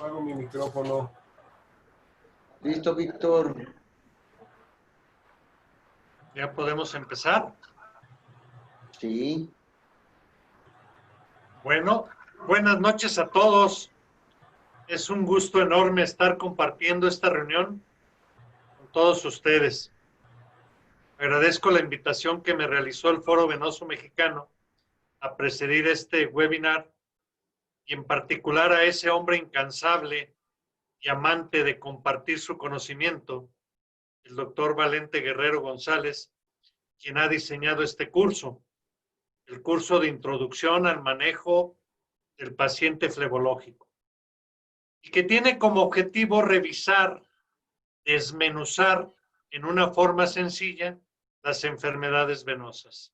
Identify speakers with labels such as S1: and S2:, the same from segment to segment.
S1: Apago mi micrófono.
S2: Listo, Víctor.
S3: ¿Ya podemos empezar?
S2: Sí.
S3: Bueno, buenas noches a todos. Es un gusto enorme estar compartiendo esta reunión con todos ustedes. Agradezco la invitación que me realizó el Foro Venoso Mexicano a presidir este webinar y en particular a ese hombre incansable y amante de compartir su conocimiento, el doctor Valente Guerrero González, quien ha diseñado este curso, el curso de introducción al manejo del paciente flebológico, y que tiene como objetivo revisar, desmenuzar en una forma sencilla las enfermedades venosas.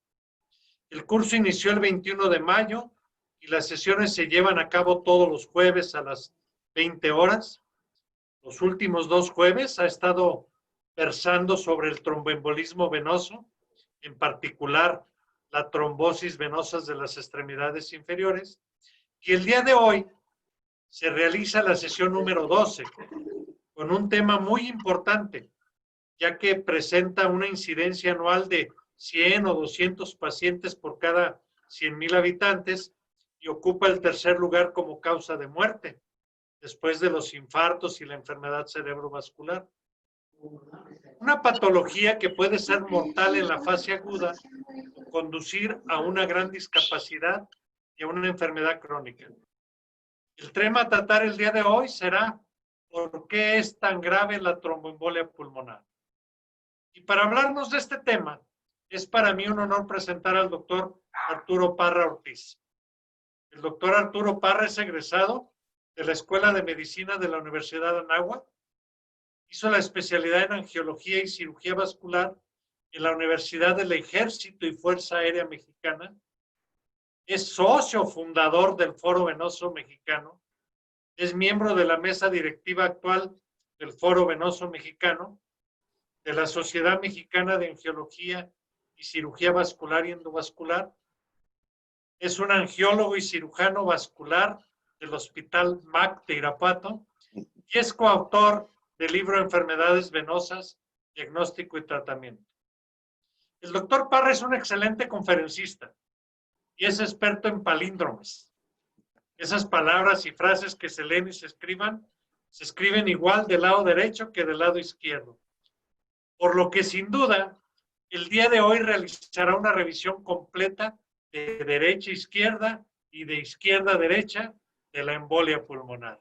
S3: El curso inició el 21 de mayo y las sesiones se llevan a cabo todos los jueves a las 20 horas. Los últimos 2 jueves ha estado versando sobre el tromboembolismo venoso, en particular la trombosis venosa de las extremidades inferiores. Y el día de hoy se realiza la sesión número 12 con un tema muy importante, ya que presenta una incidencia anual de 100 o 200 pacientes por cada 100,000 habitantes y ocupa el tercer lugar como causa de muerte, después de los infartos y la enfermedad cerebrovascular. Una patología que puede ser mortal en la fase aguda, conducir a una gran discapacidad y a una enfermedad crónica. El tema a tratar el día de hoy será ¿por qué es tan grave la tromboembolia pulmonar? Y para hablarnos de este tema, es para mí un honor presentar al doctor Arturo Parra Ortiz. El doctor Arturo Parra es egresado de la Escuela de Medicina de la Universidad de Anáhuac. Hizo la especialidad en angiología y cirugía vascular en la Universidad del Ejército y Fuerza Aérea Mexicana. Es socio fundador del Foro Venoso Mexicano. Es miembro de la mesa directiva actual del Foro Venoso Mexicano, de la Sociedad Mexicana de Angiología y Cirugía Vascular y Endovascular. Es un angiólogo y cirujano vascular del Hospital MAC de Irapuato y es coautor del libro Enfermedades Venosas, Diagnóstico y Tratamiento. El doctor Parra es un excelente conferencista y es experto en palíndromes. Esas palabras y frases que se leen y se escriben igual del lado derecho que del lado izquierdo. Por lo que sin duda, el día de hoy realizará una revisión completa de derecha a izquierda y de izquierda a derecha de la embolia pulmonar.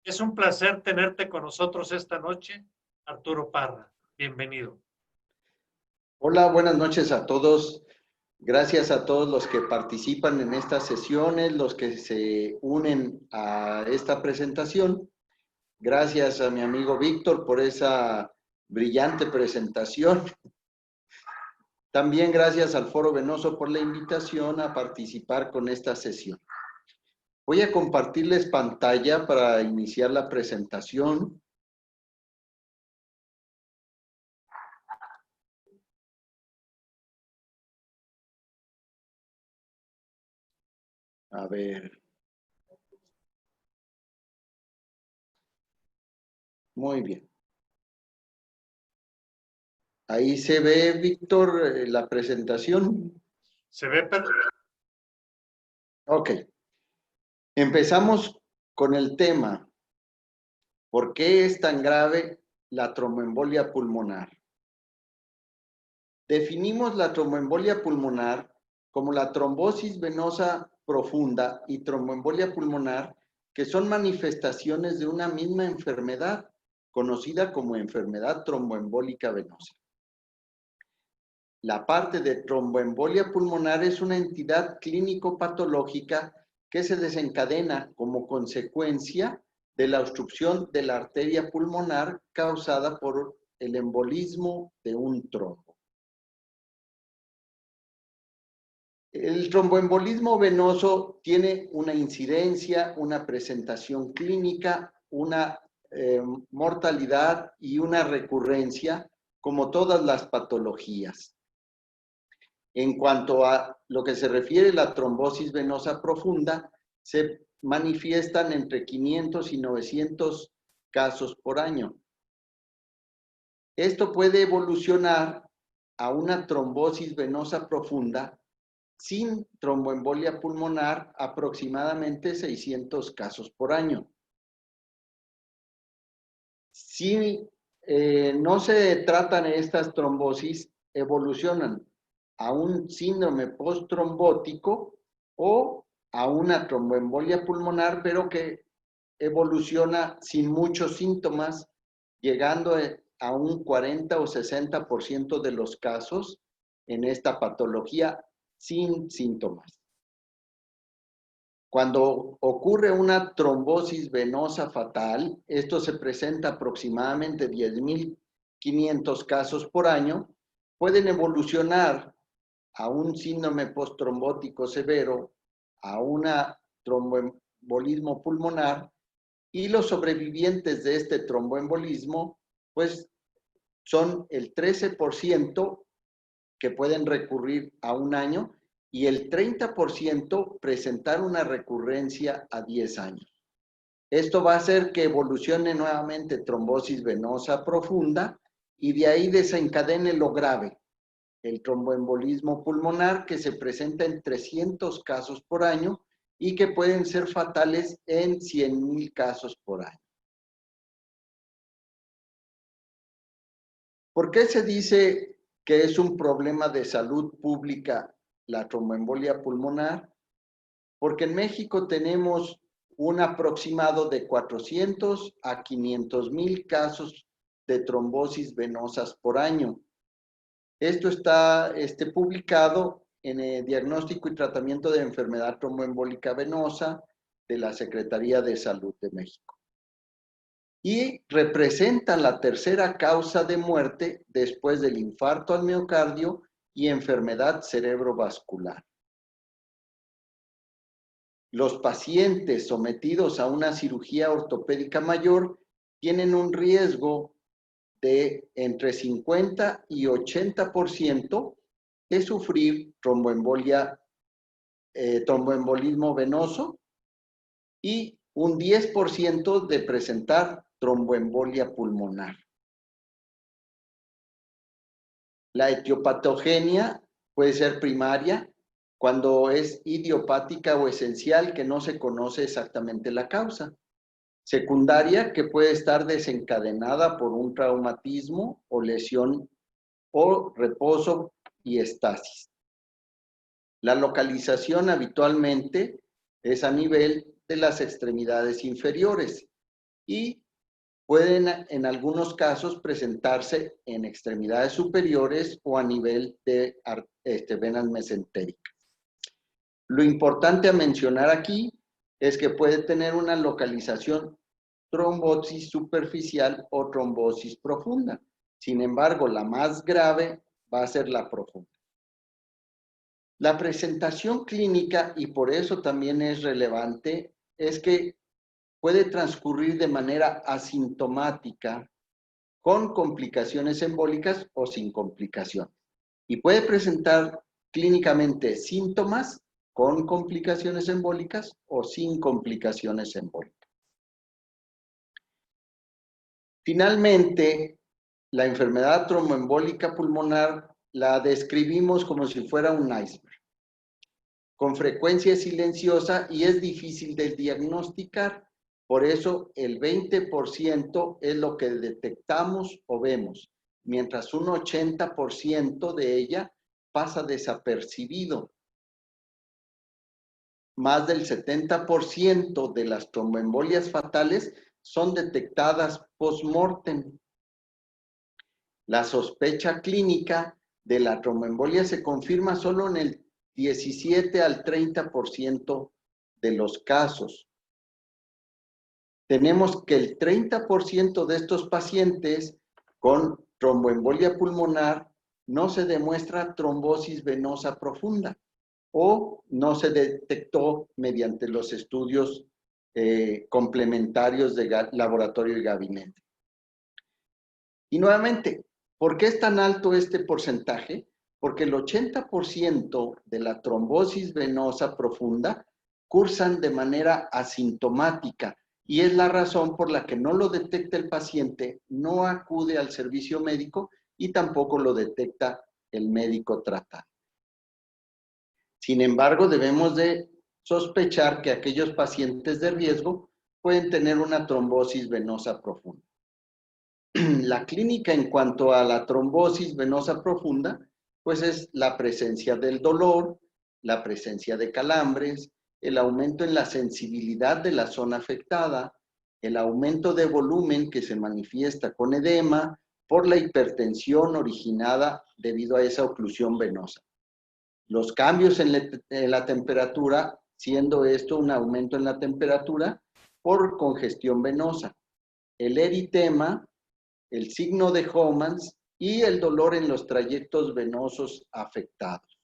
S3: Es un placer tenerte con nosotros esta noche, Arturo Parra. Bienvenido.
S2: Hola, buenas noches a todos. Gracias a todos los que participan en estas sesiones, los que se unen a esta presentación. Gracias a mi amigo Víctor por esa brillante presentación. También gracias al Foro Venoso por la invitación a participar con esta sesión. Voy a compartirles pantalla para iniciar la presentación. A ver. Muy bien. Ahí se ve, Víctor, la presentación.
S3: Se ve perfecto.
S2: Ok. Empezamos con el tema. ¿Por qué es tan grave la tromboembolia pulmonar? Definimos la tromboembolia pulmonar como la trombosis venosa profunda y tromboembolia pulmonar, que son manifestaciones de una misma enfermedad, conocida como enfermedad tromboembólica venosa. La parte de tromboembolia pulmonar es una entidad clínico-patológica que se desencadena como consecuencia de la obstrucción de la arteria pulmonar causada por el embolismo de un trombo. El tromboembolismo venoso tiene una incidencia, una presentación clínica, una mortalidad y una recurrencia, como todas las patologías. En cuanto a lo que se refiere a la trombosis venosa profunda, se manifiestan entre 500 y 900 casos por año. Esto puede evolucionar a una trombosis venosa profunda sin tromboembolia pulmonar, aproximadamente 600 casos por año. Si no se tratan estas trombosis, evolucionan a un síndrome posttrombótico o a una tromboembolia pulmonar, pero que evoluciona sin muchos síntomas, llegando a un 40 o 60% de los casos en esta patología sin síntomas. Cuando ocurre una trombosis venosa fatal, esto se presenta aproximadamente 10.500 casos por año, pueden evolucionar a un síndrome posttrombótico severo, a una tromboembolismo pulmonar, y los sobrevivientes de este tromboembolismo, pues son el 13% que pueden recurrir a un año y el 30% presentar una recurrencia a 10 años. Esto va a hacer que evolucione nuevamente trombosis venosa profunda y de ahí desencadene lo grave, el tromboembolismo pulmonar, que se presenta en 300 casos por año y que pueden ser fatales en 100,000 casos por año. ¿Por qué se dice que es un problema de salud pública la tromboembolia pulmonar? Porque en México tenemos un aproximado de 400 a 500,000 casos de trombosis venosas por año. Esto está publicado en el Diagnóstico y Tratamiento de Enfermedad Tromboembólica Venosa de la Secretaría de Salud de México. Y representa la tercera causa de muerte después del infarto al miocardio y enfermedad cerebrovascular. Los pacientes sometidos a una cirugía ortopédica mayor tienen un riesgo de entre 50 y 80% de sufrir tromboembolismo venoso y un 10% de presentar tromboembolia pulmonar. La etiopatogenia puede ser primaria, cuando es idiopática o esencial, que no se conoce exactamente la causa. Secundaria, que puede estar desencadenada por un traumatismo o lesión o reposo y estasis. La localización habitualmente es a nivel de las extremidades inferiores y pueden en algunos casos presentarse en extremidades superiores o a nivel de venas mesentéricas. Lo importante a mencionar aquí es que puede tener una localización trombosis superficial o trombosis profunda. Sin embargo, la más grave va a ser la profunda. La presentación clínica, y por eso también es relevante, es que puede transcurrir de manera asintomática, con complicaciones embólicas o sin complicaciones. Y puede presentar clínicamente síntomas con complicaciones embólicas o sin complicaciones embólicas. Finalmente, la enfermedad tromboembólica pulmonar la describimos como si fuera un iceberg. Con frecuencia es silenciosa y es difícil de diagnosticar. Por eso el 20% es lo que detectamos o vemos, mientras un 80% de ella pasa desapercibido. Más del 70% de las tromboembolias fatales son detectadas post-mortem. La sospecha clínica de la tromboembolia se confirma solo en el 17 al 30% de los casos. Tenemos que el 30% de estos pacientes con tromboembolia pulmonar no se demuestra trombosis venosa profunda o no se detectó mediante los estudios complementarios de laboratorio y gabinete. Y nuevamente, ¿por qué es tan alto este porcentaje? Porque el 80% de la trombosis venosa profunda cursan de manera asintomática y es la razón por la que no lo detecta el paciente, no acude al servicio médico y tampoco lo detecta el médico tratante. Sin embargo, debemos de sospechar que aquellos pacientes de riesgo pueden tener una trombosis venosa profunda. La clínica en cuanto a la trombosis venosa profunda, pues es la presencia del dolor, la presencia de calambres, el aumento en la sensibilidad de la zona afectada, el aumento de volumen que se manifiesta con edema por la hipertensión originada debido a esa oclusión venosa. Los cambios en la temperatura, siendo esto un aumento en la temperatura por congestión venosa, el eritema, el signo de Homans y el dolor en los trayectos venosos afectados.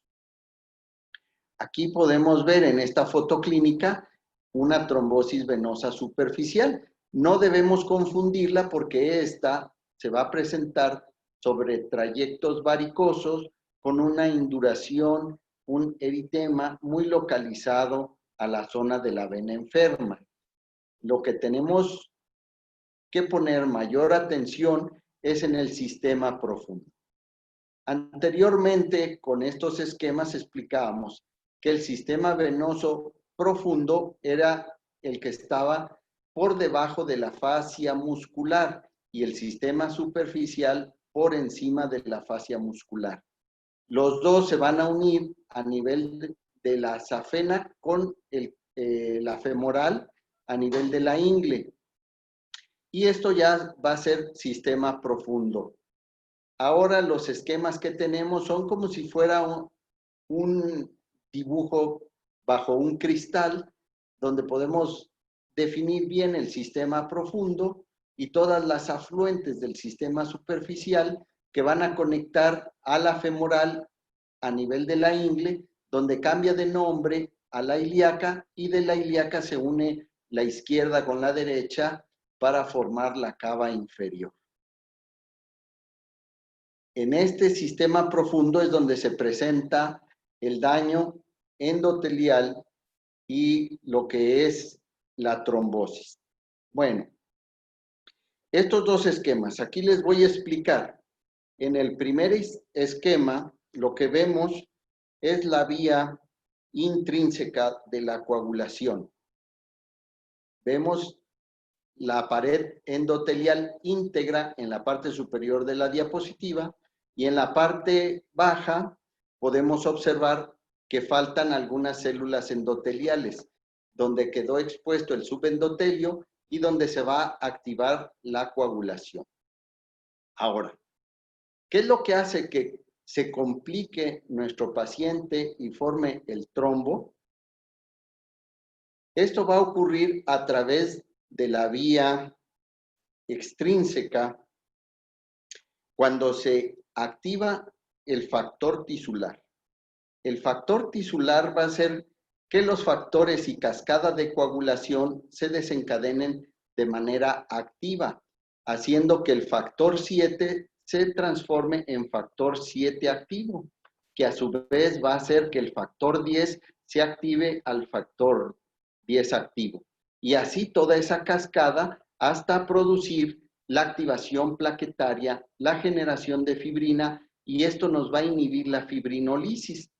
S2: Aquí podemos ver en esta foto clínica una trombosis venosa superficial. No debemos confundirla porque esta se va a presentar sobre trayectos varicosos con una induración, un eritema muy localizado a la zona de la vena enferma. Lo que tenemos que poner mayor atención es en el sistema profundo. Anteriormente, con estos esquemas explicábamos que el sistema venoso profundo era el que estaba por debajo de la fascia muscular y el sistema superficial por encima de la fascia muscular. Los dos se van a unir a nivel de la safena con la femoral a nivel de la ingle. Y esto ya va a ser sistema profundo. Ahora los esquemas que tenemos son como si fuera un dibujo bajo un cristal, donde podemos definir bien el sistema profundo y todas las afluentes del sistema superficial que van a conectar a la femoral a nivel de la ingle, donde cambia de nombre a la ilíaca y de la ilíaca se une la izquierda con la derecha para formar la cava inferior. En este sistema profundo es donde se presenta el daño endotelial y lo que es la trombosis. Bueno, estos dos esquemas, aquí les voy a explicar. En el primer esquema, lo que vemos es la vía intrínseca de la coagulación. Vemos la pared endotelial íntegra en la parte superior de la diapositiva y en la parte baja podemos observar que faltan algunas células endoteliales, donde quedó expuesto el subendotelio y donde se va a activar la coagulación. Ahora, ¿qué es lo que hace que se complique nuestro paciente y forme el trombo? Esto va a ocurrir a través de la vía extrínseca cuando se activa el factor tisular. El factor tisular va a hacer que los factores y cascadas de coagulación se desencadenen de manera activa, haciendo que el factor 7 se transforme en factor 7 activo, que a su vez va a hacer que el factor 10 se active al factor 10 activo. Y así toda esa cascada hasta producir la activación plaquetaria, la generación de fibrina, y esto nos va a inhibir la fibrinolisis.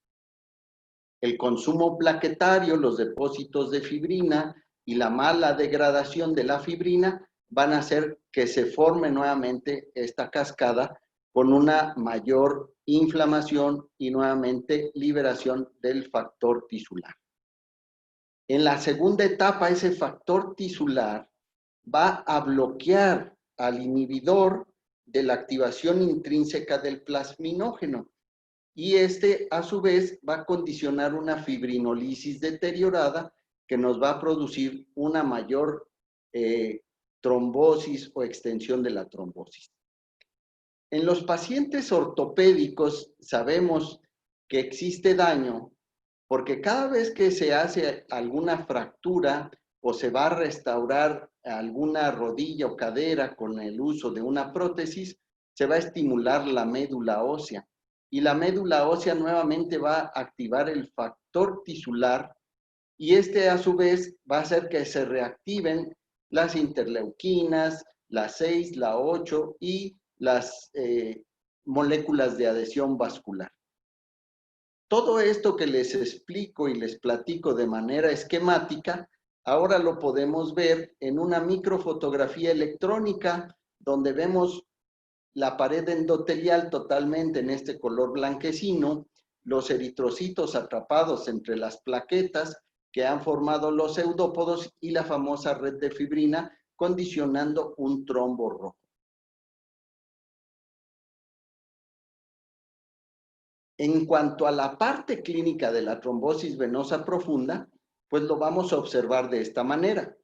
S2: El consumo plaquetario, los depósitos de fibrina y la mala degradación de la fibrina van a hacer que se forme nuevamente esta cascada con una mayor inflamación y nuevamente liberación del factor tisular. En la segunda etapa, ese factor tisular va a bloquear al inhibidor de la activación intrínseca del plasminógeno y este a su vez va a condicionar una fibrinolisis deteriorada que nos va a producir una mayor trombosis o extensión de la trombosis. En los pacientes ortopédicos sabemos que existe daño porque cada vez que se hace alguna fractura o se va a restaurar alguna rodilla o cadera con el uso de una prótesis, se va a estimular la médula ósea. Y la médula ósea nuevamente va a activar el factor tisular Y a su vez va a hacer que se reactiven las interleuquinas, la 6, la 8 y las moléculas de adhesión vascular. Todo esto que les explico y les platico de manera esquemática, ahora lo podemos ver en una microfotografía electrónica donde vemos la pared endotelial totalmente en este color blanquecino, los eritrocitos atrapados entre las plaquetas que han formado los pseudópodos y la famosa red de fibrina condicionando un trombo rojo. En cuanto a la parte clínica de la trombosis venosa profunda, pues lo vamos a observar de esta manera.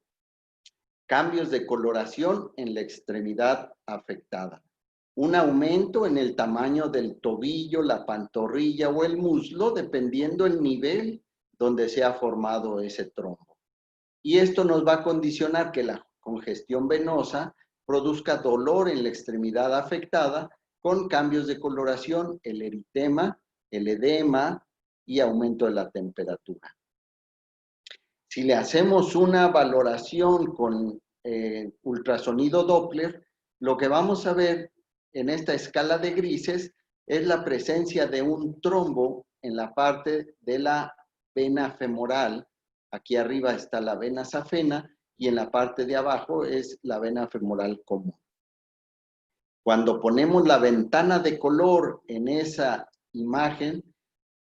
S2: Cambios de coloración en la extremidad afectada. Un aumento en el tamaño del tobillo, la pantorrilla o el muslo, dependiendo el nivel donde se ha formado ese trombo. Y esto nos va a condicionar que la congestión venosa produzca dolor en la extremidad afectada con cambios de coloración, el eritema, el edema y aumento de la temperatura. Si le hacemos una valoración con ultrasonido Doppler, lo que vamos a ver en esta escala de grises es la presencia de un trombo en la parte de la vena femoral. Aquí arriba está la vena safena y en la parte de abajo es la vena femoral común. Cuando ponemos la ventana de color en esa imagen,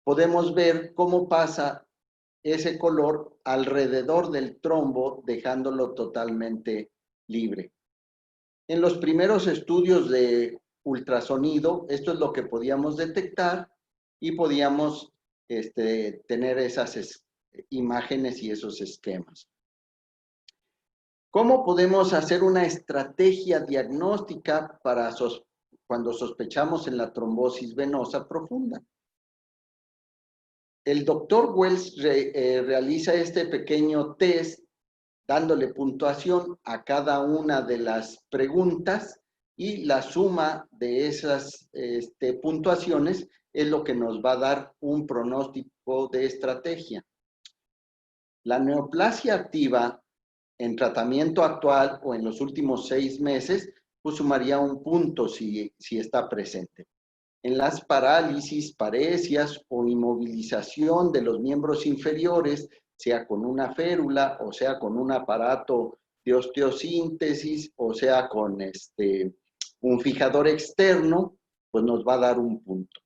S2: podemos ver cómo pasa ese color alrededor del trombo, dejándolo totalmente libre. En los primeros estudios de ultrasonido, esto es lo que podíamos detectar y podíamos tener esas imágenes y esos esquemas. ¿Cómo podemos hacer una estrategia diagnóstica para cuando sospechamos en la trombosis venosa profunda? El doctor Wells realiza este pequeño test dándole puntuación a cada una de las preguntas y la suma de esas puntuaciones es lo que nos va a dar un pronóstico de estrategia. La neoplasia activa en tratamiento actual o en los últimos 6 meses, pues sumaría un punto si está presente. En las parálisis, paresias o inmovilización de los miembros inferiores, sea con una férula o sea con un aparato de osteosíntesis o sea con un fijador externo, pues nos va a dar un punto.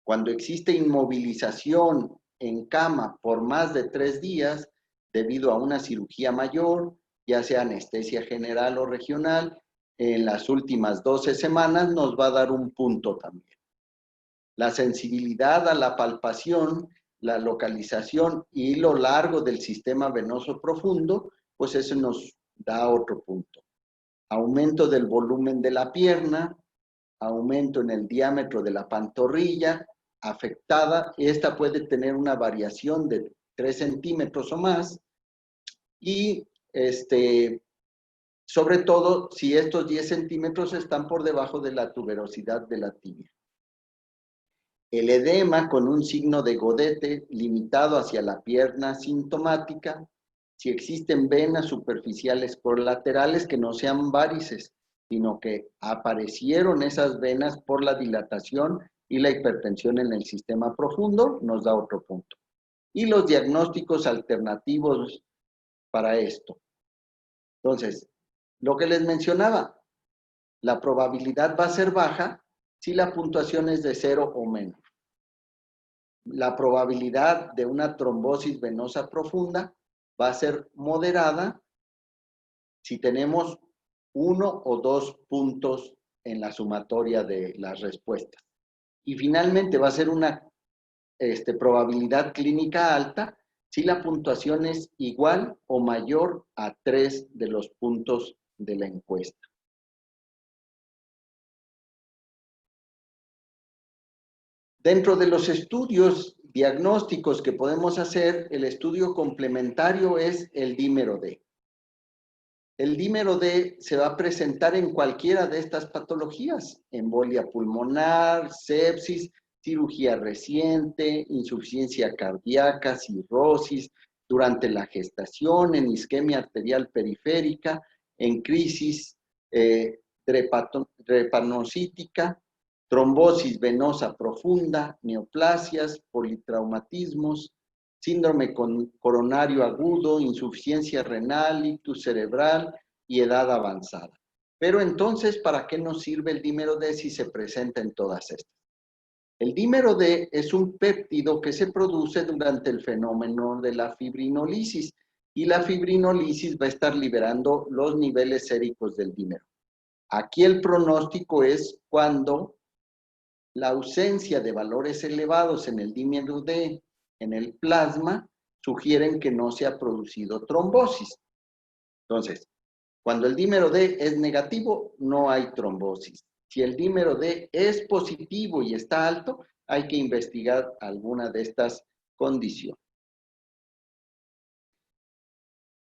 S2: Cuando existe inmovilización en cama por más de 3 días debido a una cirugía mayor, ya sea anestesia general o regional, en las últimas 12 semanas nos va a dar un punto también. La sensibilidad a la palpación, la localización y lo largo del sistema venoso profundo, pues eso nos da otro punto. Aumento del volumen de la pierna, aumento en el diámetro de la pantorrilla afectada, esta puede tener una variación de 3 centímetros o más y sobre todo si estos 10 centímetros están por debajo de la tuberosidad de la tibia. El edema con un signo de Godete limitado hacia la pierna sintomática, si existen venas superficiales por laterales que no sean varices, sino que aparecieron esas venas por la dilatación y la hipertensión en el sistema profundo, nos da otro punto. Y los diagnósticos alternativos para esto. Entonces, lo que les mencionaba, la probabilidad va a ser baja si la puntuación es de 0 o menos. La probabilidad de una trombosis venosa profunda va a ser moderada si tenemos 1 o 2 puntos en la sumatoria de las respuestas. Y finalmente va a ser una probabilidad clínica alta si la puntuación es igual o mayor a 3 de los puntos de la encuesta. Dentro de los estudios diagnósticos que podemos hacer, el estudio complementario es el dímero D. El dímero D se va a presentar en cualquiera de estas patologías, embolia pulmonar, sepsis, cirugía reciente, insuficiencia cardíaca, cirrosis, durante la gestación, en isquemia arterial periférica, en crisis drepanocítica, trombosis venosa profunda, neoplasias, politraumatismos, síndrome coronario agudo, insuficiencia renal, ictus cerebral y edad avanzada. Pero entonces, ¿para qué nos sirve el dímero D si se presenta en todas estas? El dímero D es un péptido que se produce durante el fenómeno de la fibrinolisis y la fibrinolisis va a estar liberando los niveles séricos del dímero. Aquí el pronóstico es cuando la ausencia de valores elevados en el dímero D en el plasma sugieren que no se ha producido trombosis. Entonces, cuando el dímero D es negativo, no hay trombosis. Si el dímero D es positivo y está alto, hay que investigar alguna de estas condiciones.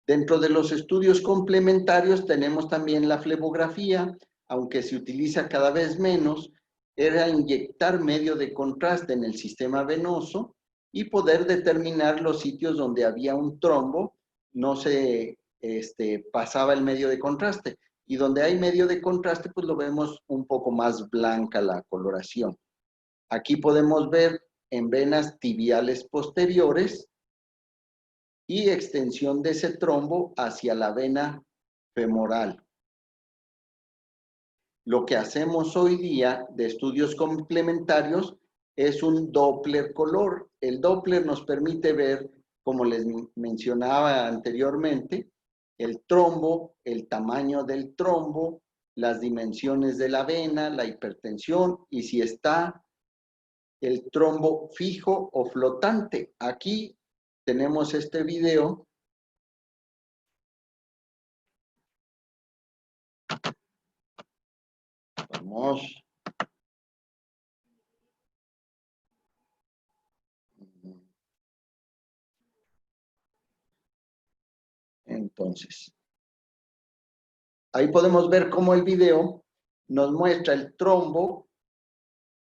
S2: Dentro de los estudios complementarios tenemos también la flebografía, aunque se utiliza cada vez menos, era inyectar medio de contraste en el sistema venoso y poder determinar los sitios donde había un trombo, no se pasaba el medio de contraste. Y donde hay medio de contraste, pues lo vemos un poco más blanca la coloración. Aquí podemos ver en venas tibiales posteriores y extensión de ese trombo hacia la vena femoral. Lo que hacemos hoy día de estudios complementarios es un Doppler color. El Doppler nos permite ver, como les mencionaba anteriormente, el trombo, el tamaño del trombo, las dimensiones de la vena, la hipertensión y si está el trombo fijo o flotante. Aquí tenemos este video. Vamos. Entonces, ahí podemos ver cómo el video nos muestra el trombo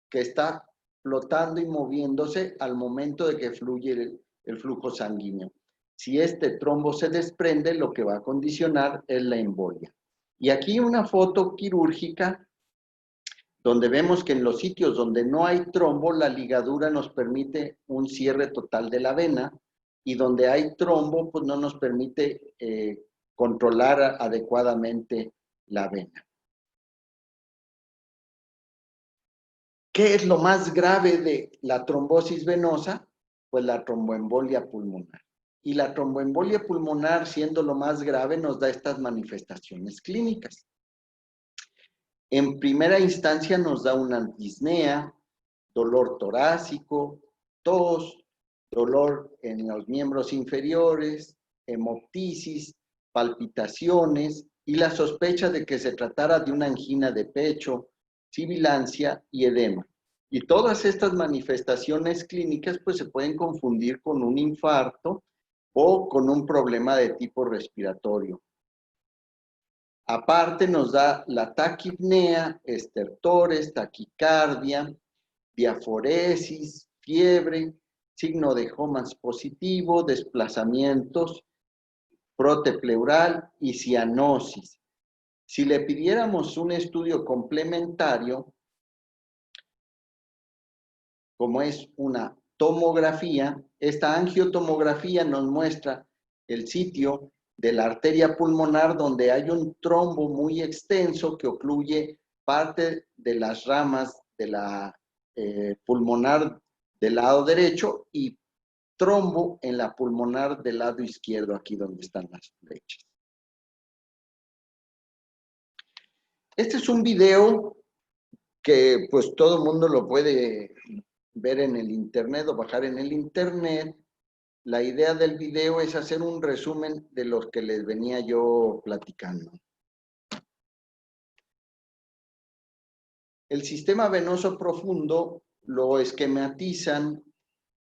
S2: que está flotando y moviéndose al momento de que fluye el flujo sanguíneo. Si este trombo se desprende, lo que va a condicionar es la embolia. Y aquí una foto quirúrgica donde vemos que en los sitios donde no hay trombo, la ligadura nos permite un cierre total de la vena y donde hay trombo, pues no nos permite controlar adecuadamente la vena. ¿Qué es lo más grave de la trombosis venosa? Pues la tromboembolia pulmonar. Y la tromboembolia pulmonar, siendo lo más grave, nos da estas manifestaciones clínicas. En primera instancia nos da una disnea, dolor torácico, tos, dolor en los miembros inferiores, hemoptisis, palpitaciones y la sospecha de que se tratara de una angina de pecho, sibilancia y edema. Y todas estas manifestaciones clínicas pues se pueden confundir con un infarto o con un problema de tipo respiratorio. Aparte nos da la taquipnea, estertores, taquicardia, diaforesis, fiebre, signo de Homans positivo, desplazamientos, protepleural y cianosis. Si le pidiéramos un estudio complementario, como es una tomografía, esta angiotomografía nos muestra el sitio de la arteria pulmonar donde hay un trombo muy extenso que ocluye parte de las ramas de la pulmonar del lado derecho y trombo en la pulmonar del lado izquierdo, aquí donde están las flechas. Este es un video que pues todo el mundo lo puede ver en el internet o bajar en el internet. La idea del video es hacer un resumen de los que les venía yo platicando. El sistema venoso profundo lo esquematizan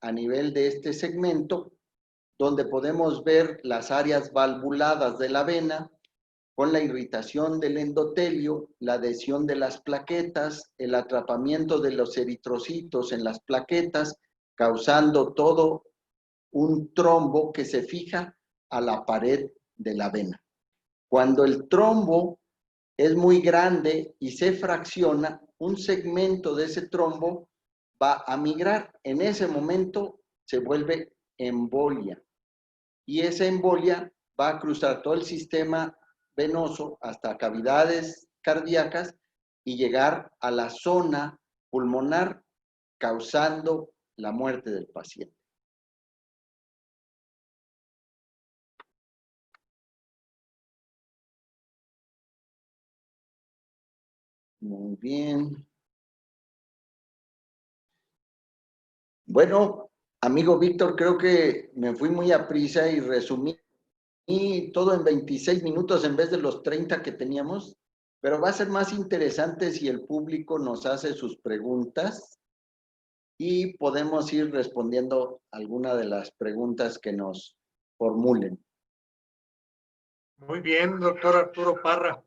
S2: a nivel de este segmento, donde podemos ver las áreas valvuladas de la vena con la irritación del endotelio, la adhesión de las plaquetas, el atrapamiento de los eritrocitos en las plaquetas, causando todo un trombo que se fija a la pared de la vena. Cuando el trombo es muy grande y se fracciona, un segmento de ese trombo va a migrar. En ese momento se vuelve embolia. Y esa embolia va a cruzar todo el sistema venoso hasta cavidades cardíacas y llegar a la zona pulmonar, causando la muerte del paciente. Muy bien. Bueno, amigo Víctor, creo que me fui muy a prisa y resumí todo en 26 minutos en vez de los 30 que teníamos, pero va a ser más interesante si el público nos hace sus preguntas y podemos ir respondiendo alguna de las preguntas que nos formulen.
S3: Muy bien, doctor Arturo Parra.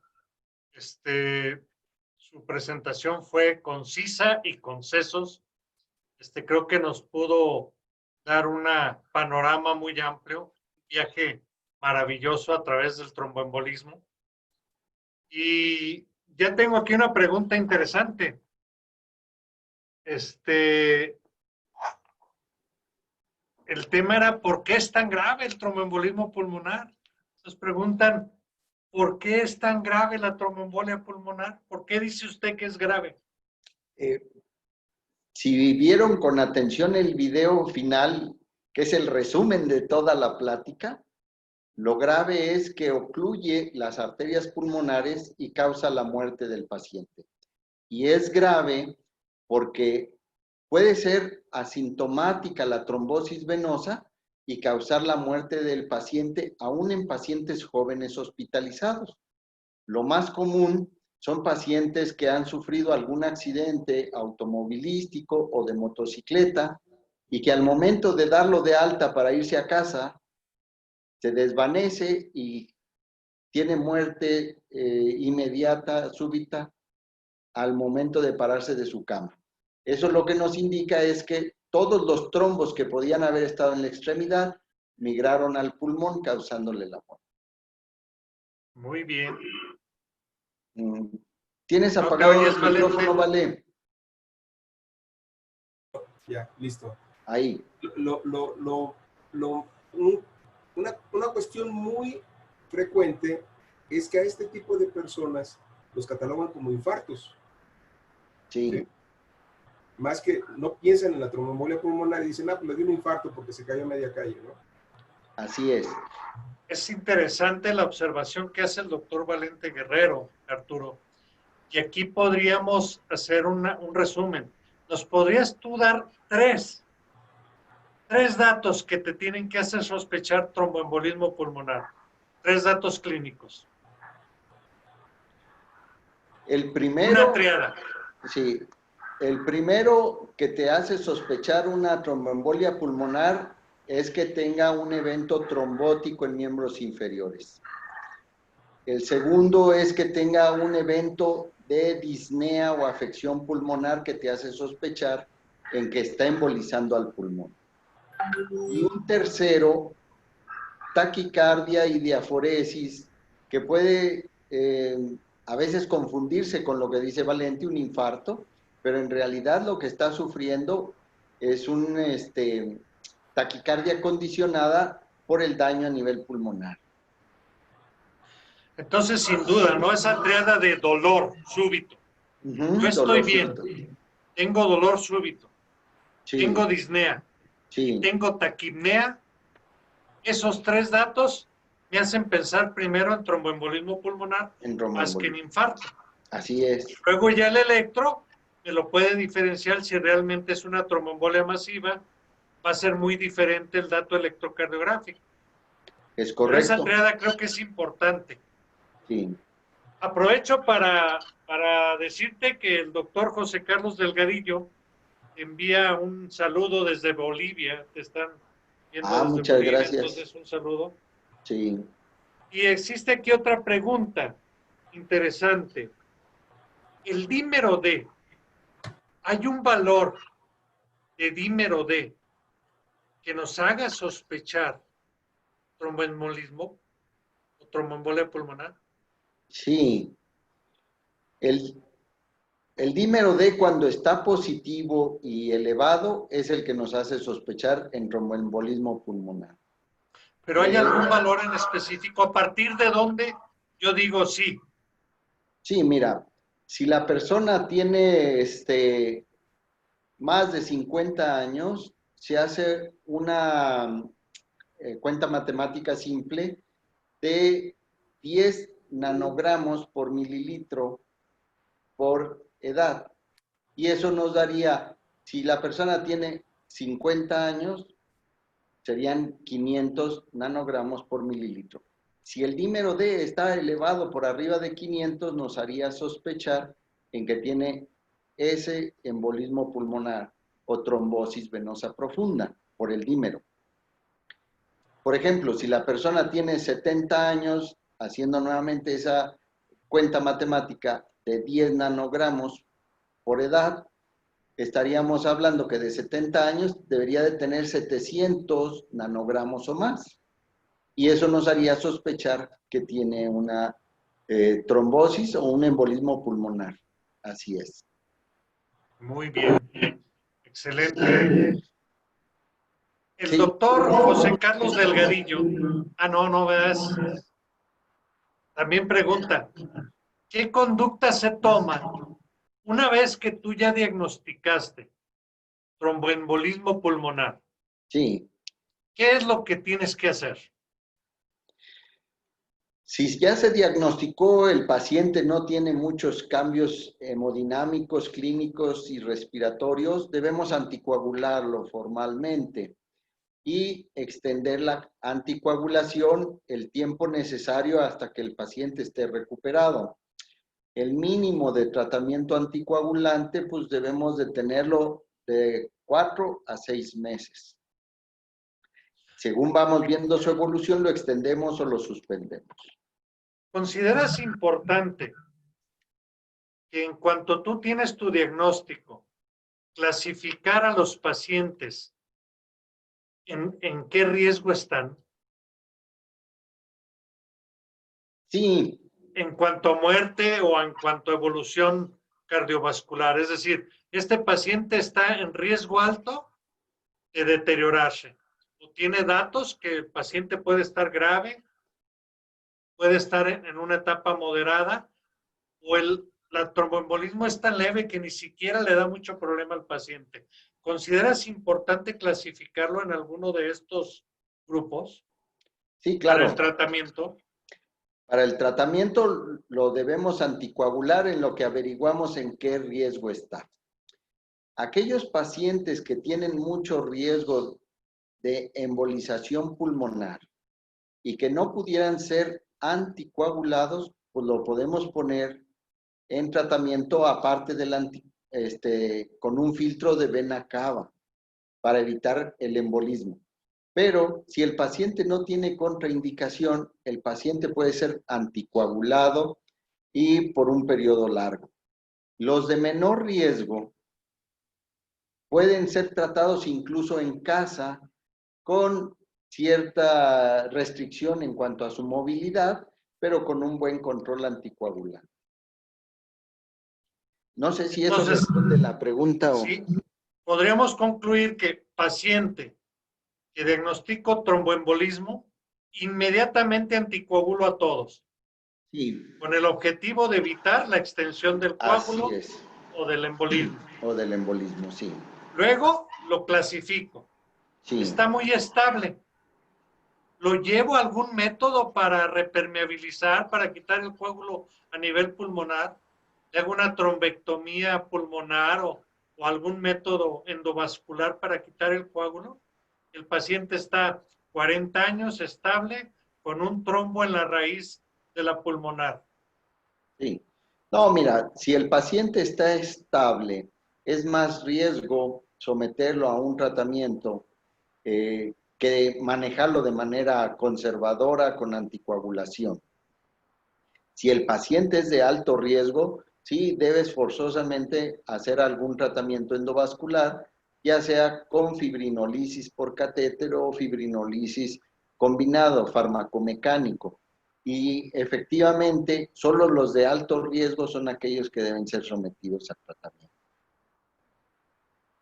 S3: Su presentación fue concisa y con sesos. Creo que nos pudo dar un panorama muy amplio, un viaje maravilloso a través del tromboembolismo. Y ya tengo aquí una pregunta interesante. El tema era, ¿por qué es tan grave el tromboembolismo pulmonar? Nos preguntan, ¿por qué es tan grave la tromboembolia pulmonar? ¿Por qué dice usted que es grave?
S2: Si vieron con atención el video final, que es el resumen de toda la plática, lo grave es que ocluye las arterias pulmonares y causa la muerte del paciente. Y es grave porque puede ser asintomática la trombosis venosa y causar la muerte del paciente aún en pacientes jóvenes hospitalizados. Lo más común son pacientes que han sufrido algún accidente automovilístico o de motocicleta y que al momento de darlo de alta para irse a casa, se desvanece y tiene muerte inmediata, súbita, al momento de pararse de su cama. Eso lo que nos indica es que todos los trombos que podían haber estado en la extremidad migraron al pulmón, causándole la muerte.
S3: Muy bien.
S2: ¿Tienes
S3: ¿No te
S2: apagado
S3: oyes,
S2: el micrófono, Vale?
S1: Ya, listo.
S2: Ahí.
S1: Una cuestión muy frecuente es que a este tipo de personas los catalogan como infartos.
S2: Sí.
S1: ¿Sí? Más que no piensan en la tromboembolia pulmonar y dicen, ah, pues le dio un infarto porque se cayó a media calle, ¿no?
S2: Así es.
S3: Es interesante la observación que hace el doctor Valente Guerrero, Arturo. Y aquí podríamos hacer un resumen. ¿Nos podrías tú dar tres datos que te tienen que hacer sospechar tromboembolismo pulmonar? 3 datos clínicos.
S2: El primero...
S3: Una triada.
S2: Sí. El primero que te hace sospechar una tromboembolia pulmonar es que tenga un evento trombótico en miembros inferiores. El segundo es que tenga un evento de disnea o afección pulmonar que te hace sospechar en que está embolizando al pulmón. Y un tercero, taquicardia y diaforesis, que puede a veces confundirse con lo que dice Valente, un infarto, pero en realidad lo que está sufriendo es un taquicardia condicionada por el daño a nivel pulmonar.
S3: Entonces, sin duda, ¿no? Esa triada de dolor súbito. Yo estoy bien, tengo dolor súbito, sí, tengo disnea, sí, y tengo taquipnea. Esos 3 datos me hacen pensar primero en tromboembolismo pulmonar más que en infarto.
S2: Así es.
S3: Luego ya el electro me lo puede diferenciar si realmente es una tromboembolia masiva. Va a ser muy diferente el dato electrocardiográfico.
S2: Es correcto.
S3: Pero esa triada creo que es importante.
S2: Sí.
S3: Aprovecho para decirte que el doctor José Carlos Delgadillo envía un saludo desde Bolivia. Te están viendo desde
S2: muchas
S3: Bolivia,
S2: gracias.
S3: entonces un saludo.
S2: Sí.
S3: Y existe aquí otra pregunta interesante. El dímero D, ¿hay un valor de dímero D que nos haga sospechar tromboembolismo o tromboembolia pulmonar?
S2: Sí, el, el dímero D cuando está positivo y elevado es el que nos hace sospechar en tromboembolismo pulmonar.
S3: ¿Pero hay algún valor en específico? ¿A partir de dónde yo digo sí?
S2: Sí, mira, si la persona tiene más de 50 años, se hace una cuenta matemática simple de 10 nanogramos por mililitro por edad. Y eso nos daría, si la persona tiene 50 años, serían 500 nanogramos por mililitro. Si el dímero D está elevado por arriba de 500, nos haría sospechar en que tiene ese embolismo pulmonar o trombosis venosa profunda por el dímero. Por ejemplo, si la persona tiene 70 años, haciendo nuevamente esa cuenta matemática de 10 nanogramos por edad, estaríamos hablando que de 70 años debería de tener 700 nanogramos o más. Y eso nos haría sospechar que tiene una trombosis o un embolismo pulmonar. Así es.
S3: Muy bien, excelente. El
S2: Sí,
S3: doctor José Carlos Delgadillo, no veas, también pregunta, ¿qué conducta se toma una vez que tú ya diagnosticaste tromboembolismo pulmonar?
S2: sí.
S3: ¿Qué es lo que tienes que hacer?
S2: Si ya se diagnosticó, el paciente no tiene muchos cambios hemodinámicos, clínicos y respiratorios, debemos anticoagularlo formalmente y extender la anticoagulación el tiempo necesario hasta que el paciente esté recuperado. El mínimo de tratamiento anticoagulante, pues debemos de tenerlo de 4 a 6 meses. Según vamos viendo su evolución, lo extendemos o lo suspendemos.
S3: ¿Consideras importante que en cuanto tú tienes tu diagnóstico, clasificar a los pacientes en qué riesgo están?
S2: Sí,
S3: En cuanto a muerte o en cuanto a evolución cardiovascular. Es decir, este paciente está en riesgo alto de deteriorarse. O tiene datos que el paciente puede estar grave, puede estar en una etapa moderada, o el tromboembolismo es tan leve que ni siquiera le da mucho problema al paciente. ¿Consideras importante clasificarlo en alguno de estos grupos
S2: sí,
S3: para el
S2: claro.
S3: tratamiento?
S2: Para el tratamiento lo debemos anticoagular en lo que averiguamos en qué riesgo está. Aquellos pacientes que tienen mucho riesgo de embolización pulmonar y que no pudieran ser anticoagulados, pues lo podemos poner en tratamiento aparte del con un filtro de vena cava para evitar el embolismo. Pero si el paciente no tiene contraindicación, el paciente puede ser anticoagulado y por un periodo largo. Los de menor riesgo pueden ser tratados incluso en casa con cierta restricción en cuanto a su movilidad, pero con un buen control anticoagulante. No sé si eso
S3: Entonces,
S2: responde la pregunta o...
S3: sí, podríamos concluir que paciente que diagnostico tromboembolismo, inmediatamente anticoagulo a todos,
S2: Sí,
S3: con el objetivo de evitar la extensión del
S2: así
S3: coágulo
S2: es.
S3: o del embolismo.
S2: O del embolismo, sí.
S3: Luego lo clasifico.
S2: Sí,
S3: Está muy estable. ¿Lo llevo a algún método para repermeabilizar, para quitar el coágulo a nivel pulmonar? ¿Le hago una trombectomía pulmonar o algún método endovascular para quitar el coágulo? El paciente está 40 años estable con un trombo en la raíz de la pulmonar.
S2: sí. No, mira, si el paciente está estable, es más riesgo someterlo a un tratamiento que manejarlo de manera conservadora con anticoagulación. Si el paciente es de alto riesgo, sí debes forzosamente hacer algún tratamiento endovascular, ya sea con fibrinolisis por catéter o fibrinolisis combinado farmacomecánico. Y efectivamente, solo los de alto riesgo son aquellos que deben ser sometidos a tratamiento.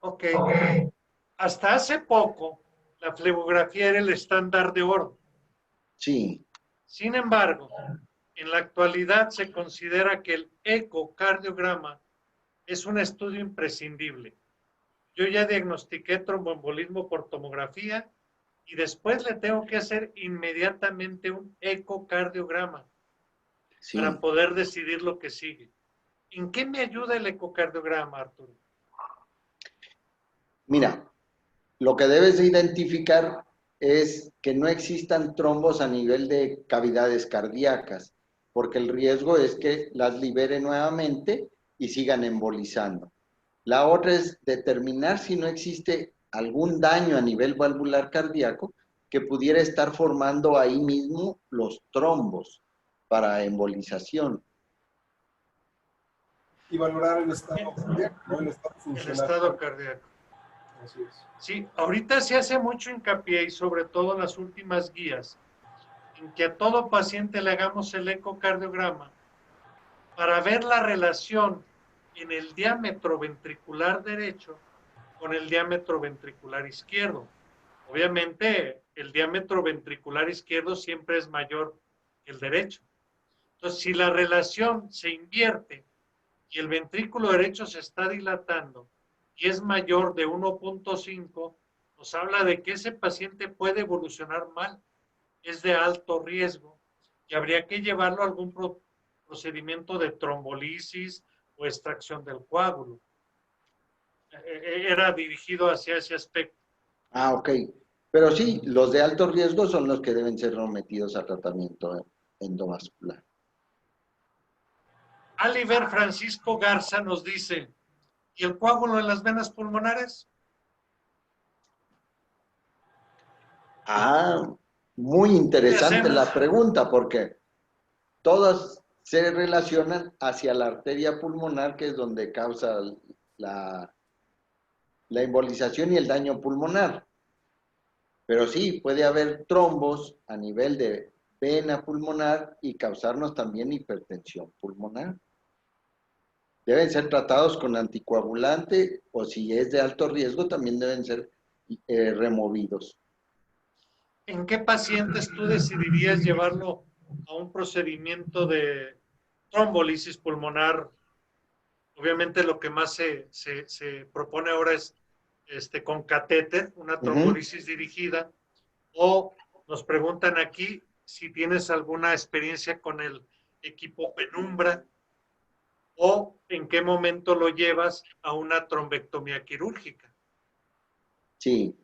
S3: Ok. Hasta hace poco, la flebografía era el estándar de oro.
S2: Sí.
S3: Sin embargo, en la actualidad se considera que el ecocardiograma es un estudio imprescindible. Yo ya diagnostiqué tromboembolismo por tomografía y después le tengo que hacer inmediatamente un ecocardiograma para
S2: Sí.
S3: poder decidir lo que sigue. ¿En qué me ayuda el ecocardiograma, Arturo?
S2: Mira, lo que debes de identificar es que no existan trombos a nivel de cavidades cardíacas, porque el riesgo es que las libere nuevamente y sigan embolizando. La otra es determinar si no existe algún daño a nivel valvular cardíaco que pudiera estar formando ahí mismo los trombos para embolización.
S1: Y valorar el estado cardíaco, ¿no? El estado
S3: El
S1: funcional.
S3: estado cardíaco.
S1: Así es.
S3: Sí, ahorita se hace mucho hincapié y sobre todo en las últimas guías, en que a todo paciente le hagamos el ecocardiograma para ver la relación en el diámetro ventricular derecho con el diámetro ventricular izquierdo. Obviamente, el diámetro ventricular izquierdo siempre es mayor que el derecho. Entonces, si la relación se invierte y el ventrículo derecho se está dilatando y es mayor de 1.5, nos habla de que ese paciente puede evolucionar mal, es de alto riesgo y habría que llevarlo a algún procedimiento de trombolisis o extracción del coágulo. Era dirigido hacia ese aspecto.
S2: Ah, ok. Pero sí, los de alto riesgo son los que deben ser sometidos a tratamiento endovascular.
S3: Oliver Francisco Garza nos dice, ¿y el coágulo en las venas pulmonares?
S2: Ah, muy
S3: ¿Qué
S2: interesante
S3: hacemos?
S2: la pregunta, porque todas se relacionan hacia la arteria pulmonar, que es donde causa la embolización y el daño pulmonar. Pero sí, puede haber trombos a nivel de vena pulmonar y causarnos también hipertensión pulmonar. Deben ser tratados con anticoagulante o si es de alto riesgo también deben ser removidos.
S3: ¿En qué pacientes tú decidirías llevarlo a un procedimiento de trombolisis pulmonar? Obviamente lo que más se propone ahora es con catéter, una trombolisis dirigida, o nos preguntan aquí si tienes alguna experiencia con el equipo Penumbra o en qué momento lo llevas a una trombectomía quirúrgica.
S2: Sí.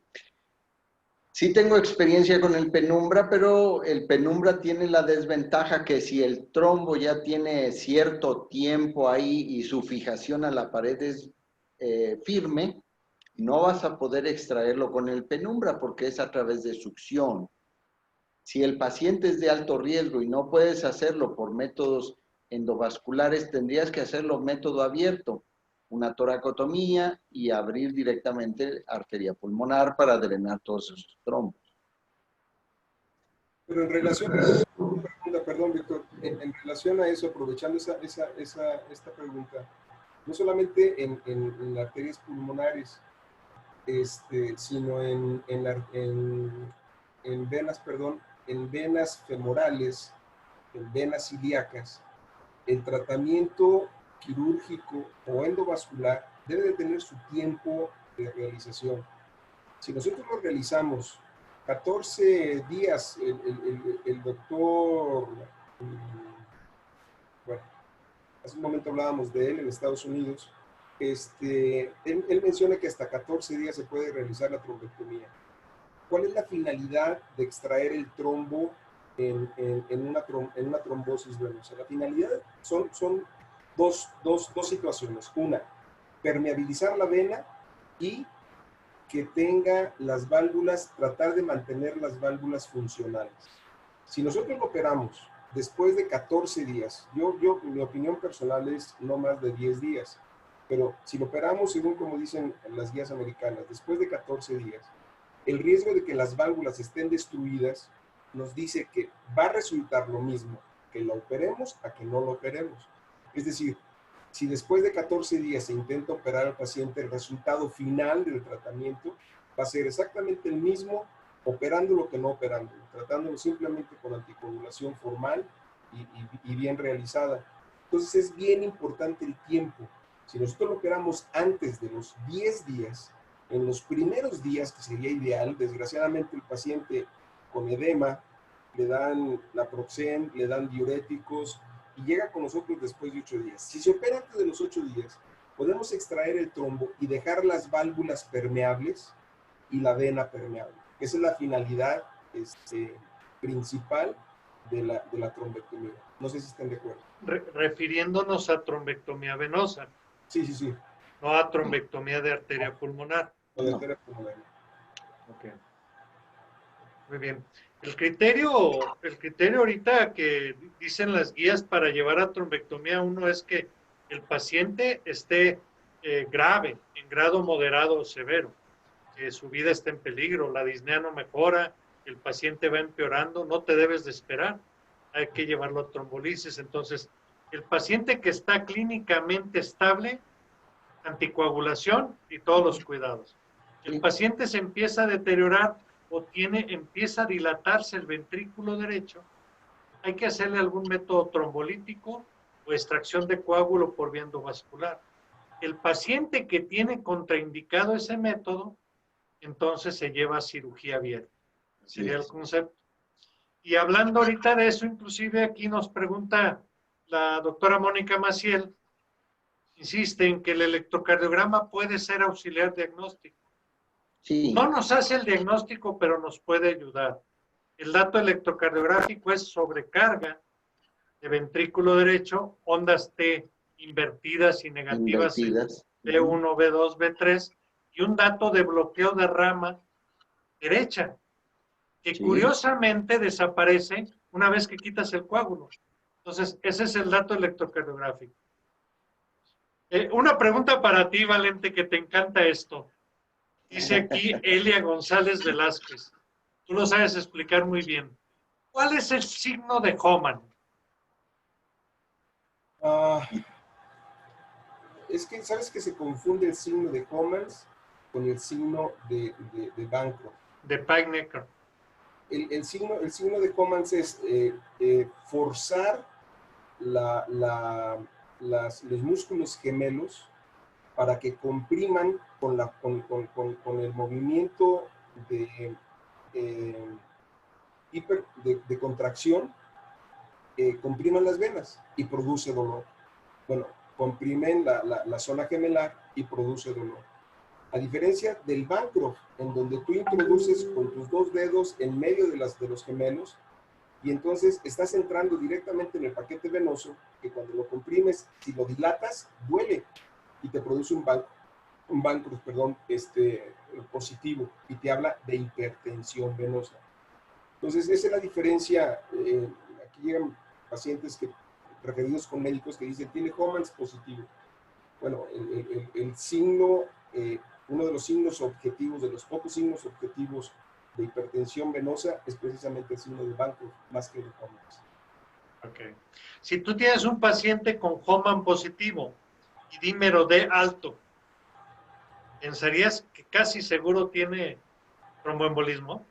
S2: Sí tengo experiencia con el Penumbra, pero el Penumbra tiene la desventaja que si el trombo ya tiene cierto tiempo ahí y su fijación a la pared es firme, no vas a poder extraerlo con el Penumbra porque es a través de succión. Si el paciente es de alto riesgo y no puedes hacerlo por métodos endovasculares, tendrías que hacerlo método abierto, una toracotomía y abrir directamente arteria pulmonar para drenar todos esos trombos.
S1: Pero en relación, perdón, Víctor, en relación a eso, aprovechando esta pregunta, no solamente en arterias pulmonares, sino en venas, perdón, en venas femorales, en venas ilíacas, el tratamiento quirúrgico o endovascular debe de tener su tiempo de realización. Si nosotros lo realizamos 14 días, el doctor, bueno, hace un momento hablábamos de él en Estados Unidos, él menciona que hasta 14 días se puede realizar la trombectomía. ¿Cuál es la finalidad de extraer el trombo en una trombosis venosa? La finalidad son dos situaciones. Una, permeabilizar la vena y que tenga las válvulas, tratar de mantener las válvulas funcionales. Si nosotros lo operamos después de 14 días, mi opinión personal es no más de 10 días, pero si lo operamos según como dicen las guías americanas, después de 14 días, el riesgo de que las válvulas estén destruidas nos dice que va a resultar lo mismo que lo operemos a que no lo operemos. Es decir, si después de 14 días se intenta operar al paciente, el resultado final del tratamiento va a ser exactamente el mismo operándolo que no operándolo, tratándolo simplemente con anticoagulación formal y bien realizada. Entonces es bien importante el tiempo. Si nosotros lo operamos antes de los 10 días, en los primeros días, que sería ideal, desgraciadamente el paciente con edema, le dan naproxen, le dan diuréticos y llega con nosotros después de 8 días. Si se opera antes de los 8 días, podemos extraer el trombo y dejar las válvulas permeables y la vena permeable. Esa es la finalidad principal de la trombectomía. No sé si están de acuerdo.
S3: Refiriéndonos a trombectomía venosa.
S1: Sí, sí, sí.
S3: No a trombectomía de arteria pulmonar.
S1: O de arteria pulmonar.
S3: Ok. Muy bien. El criterio ahorita que dicen las guías para llevar a trombectomía uno es que el paciente esté grave, en grado moderado o severo, que su vida esté en peligro, la disnea no mejora, el paciente va empeorando, no te debes de esperar, hay que llevarlo a trombolisis. Entonces, el paciente que está clínicamente estable, anticoagulación y todos los cuidados. El paciente se empieza a deteriorar o empieza a dilatarse el ventrículo derecho, hay que hacerle algún método trombolítico o extracción de coágulo por vía endovascular. El paciente que tiene contraindicado ese método, entonces se lleva a cirugía abierta. Sería el concepto. Y hablando ahorita de eso, inclusive aquí nos pregunta la doctora Mónica Maciel, insiste en que el electrocardiograma puede ser auxiliar diagnóstico.
S2: Sí.
S3: No nos hace el diagnóstico, pero nos puede ayudar. El dato electrocardiográfico es sobrecarga de ventrículo derecho, ondas T invertidas y negativas, B1, B2, B3, y un dato de bloqueo de rama derecha, que curiosamente desaparece una vez que quitas el coágulo. Entonces, ese es el dato electrocardiográfico. Una pregunta para ti, Valente, que te encanta esto. Dice aquí Elia González Velázquez. Tú lo sabes explicar muy bien. ¿Cuál es el signo de Hohmann?
S1: Es que, ¿sabes que se confunde el signo de Hohmann con el signo de Bancroft?
S3: De Pine-Necker.
S1: El signo de Hohmann es forzar los músculos gemelos para que compriman con el movimiento de contracción, compriman las venas y produce dolor. Bueno, comprimen la zona gemelar y produce dolor. A diferencia del Bancroft, en donde tú introduces con tus dos dedos en medio de los gemelos y entonces estás entrando directamente en el paquete venoso, que cuando lo comprimes, si lo dilatas, duele y te produce un Bancroft, positivo, y te habla de hipertensión venosa. Entonces, esa es la diferencia. Aquí llegan pacientes referidos con médicos que dicen, tiene Hohmann positivo. Bueno, el signo, uno de los signos objetivos, de los pocos signos objetivos de hipertensión venosa es precisamente el signo de Bancroft, más que el de Hohmann.
S3: Ok. Si tú tienes un paciente con Hohmann positivo y dímero D alto, ¿pensarías que casi seguro tiene tromboembolismo?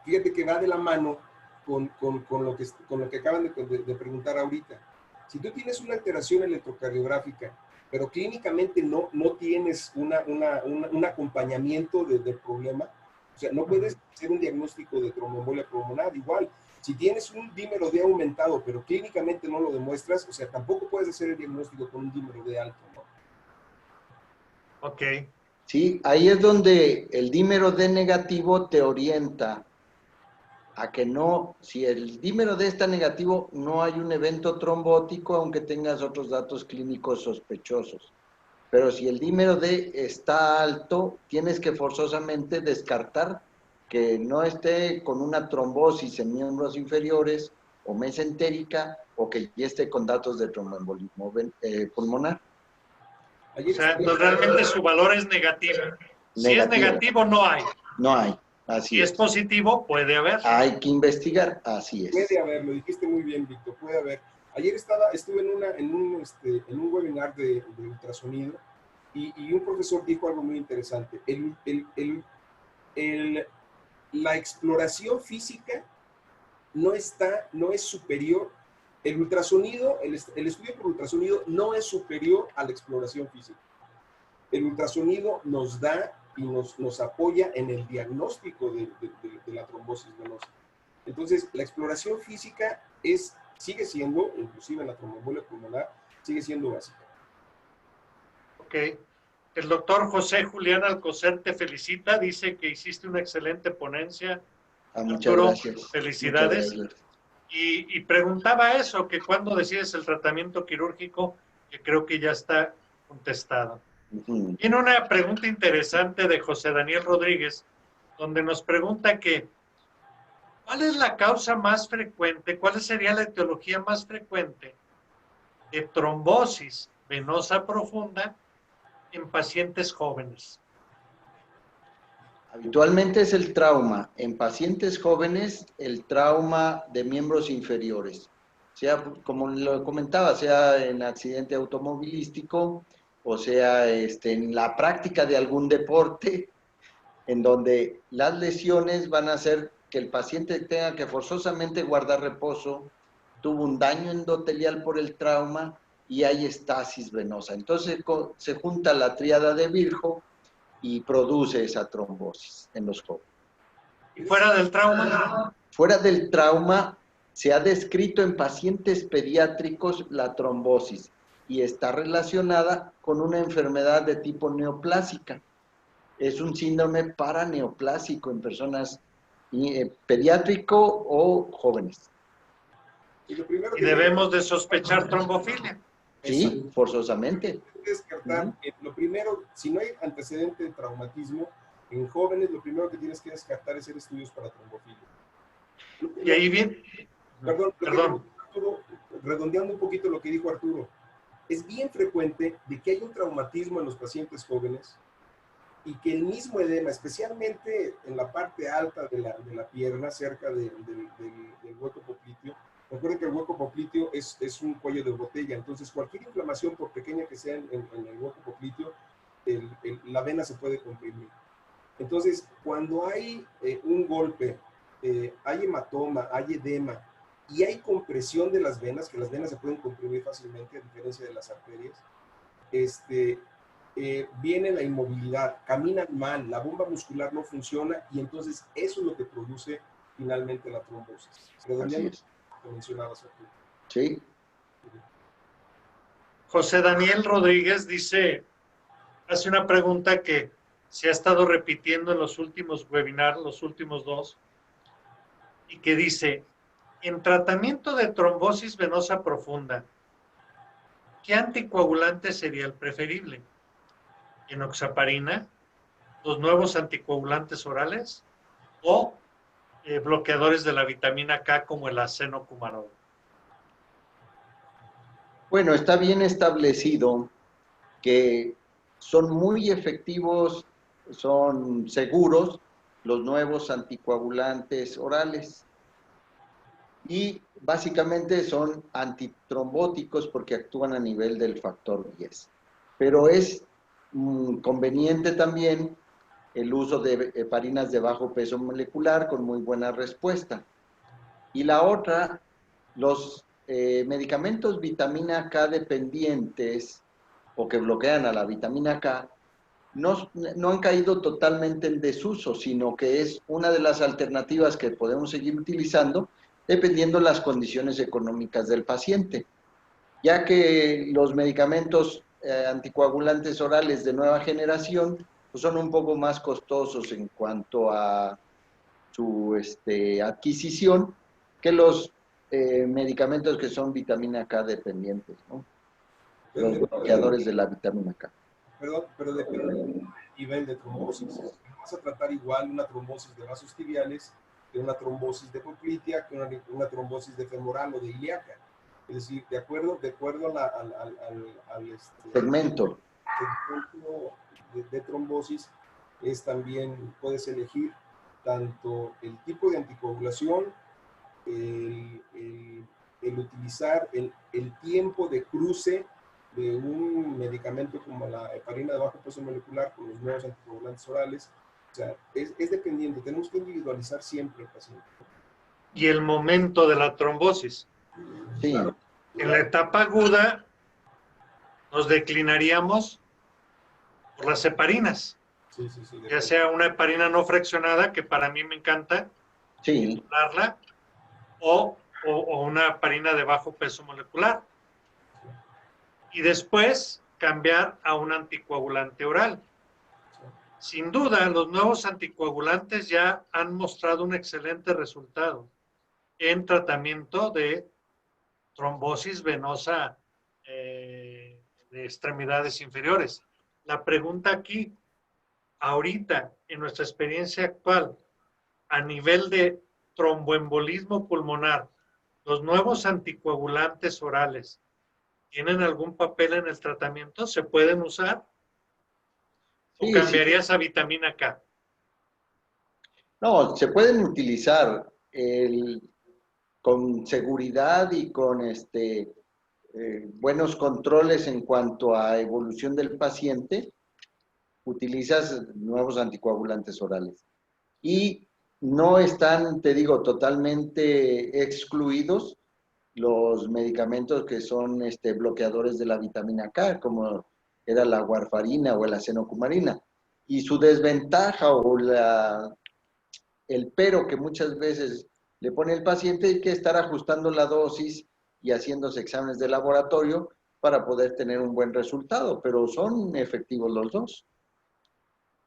S1: Fíjate que va de la mano con lo que acaban de preguntar ahorita. Si tú tienes una alteración electrocardiográfica, pero clínicamente no tienes un acompañamiento del problema, o sea, no puedes hacer un diagnóstico de tromboembolia pulmonar. Igual, si tienes un dímero D aumentado, pero clínicamente no lo demuestras, o sea, tampoco puedes hacer el diagnóstico con un dímero D alto, ¿no?
S3: Ok.
S2: Sí, ahí es donde el dímero D negativo te orienta a que no, si el dímero D está negativo, no hay un evento trombótico, aunque tengas otros datos clínicos sospechosos. Pero si el dímero D está alto, tienes que forzosamente descartar que no esté con una trombosis en miembros inferiores o mesentérica o que ya esté con datos de tromboembolismo pulmonar.
S3: O sea, entonces realmente su valor es negativo. Si es negativo, no hay.
S2: No hay, así
S3: si es positivo, puede haber.
S2: Hay que investigar, así es.
S1: Puede haber, lo dijiste muy bien, Víctor, puede haber. Ayer estuve en un webinar de ultrasonido y un profesor dijo algo muy interesante. La exploración física no es superior. El ultrasonido, el estudio por ultrasonido no es superior a la exploración física. El ultrasonido nos da y nos apoya en el diagnóstico de la trombosis venosa. Entonces, la exploración física sigue siendo, inclusive en la tromboembolia pulmonar, sigue siendo básica.
S3: Ok. El doctor José Julián Alcocer te felicita, dice que hiciste una excelente ponencia.
S2: Muchas gracias.
S3: Felicidades. Muchas gracias. Y preguntaba eso, que cuando decides el tratamiento quirúrgico, que creo que ya está contestado. Tiene una pregunta interesante de José Daniel Rodríguez, donde nos pregunta que ¿cuál es la causa más frecuente, cuál sería la etiología más frecuente de trombosis venosa profunda en pacientes jóvenes?
S2: Habitualmente es el trauma. En pacientes jóvenes, el trauma de miembros inferiores. Sea, como lo comentaba, sea en accidente automovilístico o sea en la práctica de algún deporte, en donde las lesiones van a hacer que el paciente tenga que forzosamente guardar reposo, tuvo un daño endotelial por el trauma y hay estasis venosa. Entonces se junta la tríada de Virchow y produce esa trombosis en los jóvenes.
S3: ¿Y fuera del trauma?
S2: Fuera del trauma, se ha descrito en pacientes pediátricos la trombosis y está relacionada con una enfermedad de tipo neoplásica. Es un síndrome paraneoplásico en personas pediátrico o jóvenes.
S3: Y debemos de sospechar trombofilia.
S2: Sí, forzosamente.
S1: Descartar, lo primero, si no hay antecedente de traumatismo, en jóvenes lo primero que tienes que descartar es hacer estudios para trombofilia.
S3: Y ahí viene...
S1: Perdón. Arturo, redondeando un poquito lo que dijo Arturo, es bien frecuente de que hay un traumatismo en los pacientes jóvenes y que el mismo edema, especialmente en la parte alta de la pierna, cerca del hueco popliteo. Recuerden que el hueco popliteo es un cuello de botella, entonces cualquier inflamación, por pequeña que sea en el hueco popliteo, la vena se puede comprimir. Entonces, cuando hay un golpe, hay hematoma, hay edema y hay compresión de las venas, que las venas se pueden comprimir fácilmente a diferencia de las arterias, viene la inmovilidad, caminan mal, la bomba muscular no funciona y entonces eso es lo que produce finalmente la trombosis. Redondeando lo que mencionabas, Arturo.
S2: Sí.
S3: José Daniel Rodríguez hace una pregunta que se ha estado repitiendo en los últimos webinars, los últimos dos, y que dice, en tratamiento de trombosis venosa profunda, ¿qué anticoagulante sería el preferible? ¿Enoxaparina, los nuevos anticoagulantes orales o bloqueadores de la vitamina K como el acenocumarol?
S2: Bueno, está bien establecido que son muy efectivos, son seguros los nuevos anticoagulantes orales y básicamente son antitrombóticos porque actúan a nivel del factor 10. Pero es conveniente también el uso de heparinas de bajo peso molecular con muy buena respuesta. Y la otra, los medicamentos vitamina K dependientes o que bloquean a la vitamina K, no han caído totalmente en desuso, sino que es una de las alternativas que podemos seguir utilizando dependiendo de las condiciones económicas del paciente, ya que los medicamentos anticoagulantes orales de nueva generación pues son un poco más costosos en cuanto a su adquisición que los medicamentos que son vitamina K dependientes, ¿no? Los bloqueadores de la vitamina K.
S1: pero depende del nivel de trombosis. No vas a tratar igual una trombosis de vasos tibiales que una trombosis de poplitea, que una trombosis de femoral o de ilíaca. Es decir, de acuerdo al
S2: segmento
S1: de trombosis, es también, puedes elegir tanto el tipo de anticoagulación, el utilizar el tiempo de cruce de un medicamento como la heparina de bajo peso molecular con los nuevos anticoagulantes orales. O sea, es dependiente, tenemos que individualizar siempre al paciente.
S3: Y el momento de la trombosis.
S2: Sí.
S1: Claro.
S3: En la etapa aguda nos declinaríamos por las heparinas.
S1: Sí,
S3: ya sea una heparina no fraccionada, que para mí me encanta,
S2: sí,
S3: o una heparina de bajo peso molecular. Y después cambiar a un anticoagulante oral. Sin duda, los nuevos anticoagulantes ya han mostrado un excelente resultado en tratamiento de trombosis venosa de extremidades inferiores. La pregunta aquí, ahorita, en nuestra experiencia actual, a nivel de tromboembolismo pulmonar, ¿los nuevos anticoagulantes orales tienen algún papel en el tratamiento? ¿Se pueden usar? ¿O
S2: sí,
S3: cambiarías a vitamina K?
S2: No, se pueden utilizar con seguridad y con buenos controles en cuanto a evolución del paciente. Utilizas nuevos anticoagulantes orales. Y no están, te digo, totalmente excluidos los medicamentos que son bloqueadores de la vitamina K, como era la warfarina o la acenocumarina. Y su desventaja o el pero que muchas veces le pone el paciente hay que estar ajustando la dosis y haciéndose exámenes de laboratorio para poder tener un buen resultado, pero son efectivos los dos.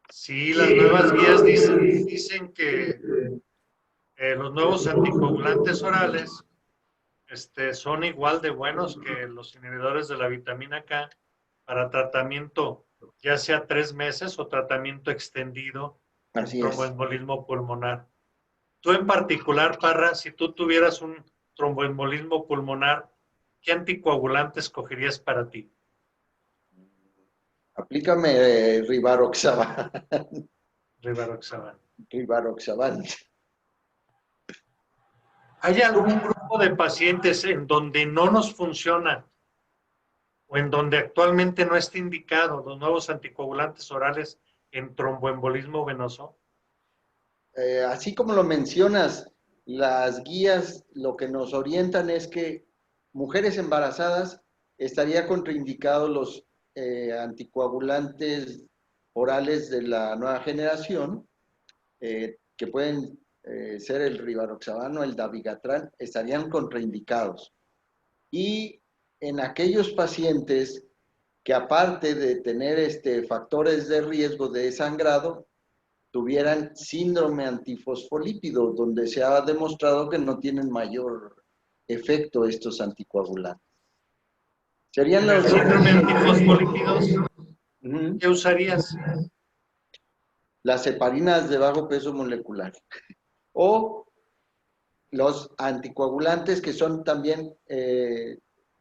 S3: Sí, las nuevas guías dicen que los nuevos anticoagulantes orales son igual de buenos que los inhibidores de la vitamina K para tratamiento, ya sea 3 meses o tratamiento extendido en
S2: Así es.
S3: tromboembolismo pulmonar. Tú en particular, Parra, si tú tuvieras un tromboembolismo pulmonar, ¿qué anticoagulante escogerías para ti?
S2: Aplícame Rivaroxaban.
S3: Rivaroxaban.
S2: Rivaroxaban.
S3: ¿Hay algún grupo de pacientes en donde no nos funciona o en donde actualmente no está indicado los nuevos anticoagulantes orales en tromboembolismo venoso?
S2: Así como lo mencionas, las guías lo que nos orientan es que mujeres embarazadas estaría contraindicados los anticoagulantes orales de la nueva generación, que pueden ser el Rivaroxaban o el Dabigatran, estarían contraindicados. Y en aquellos pacientes que aparte de tener factores de riesgo de sangrado, tuvieran síndrome antifosfolípido, donde se ha demostrado que no tienen mayor efecto estos anticoagulantes. Serían
S3: los síndrome antifosfolípidos, ¿qué usarías?
S2: Las heparinas de bajo peso molecular. O los anticoagulantes que son también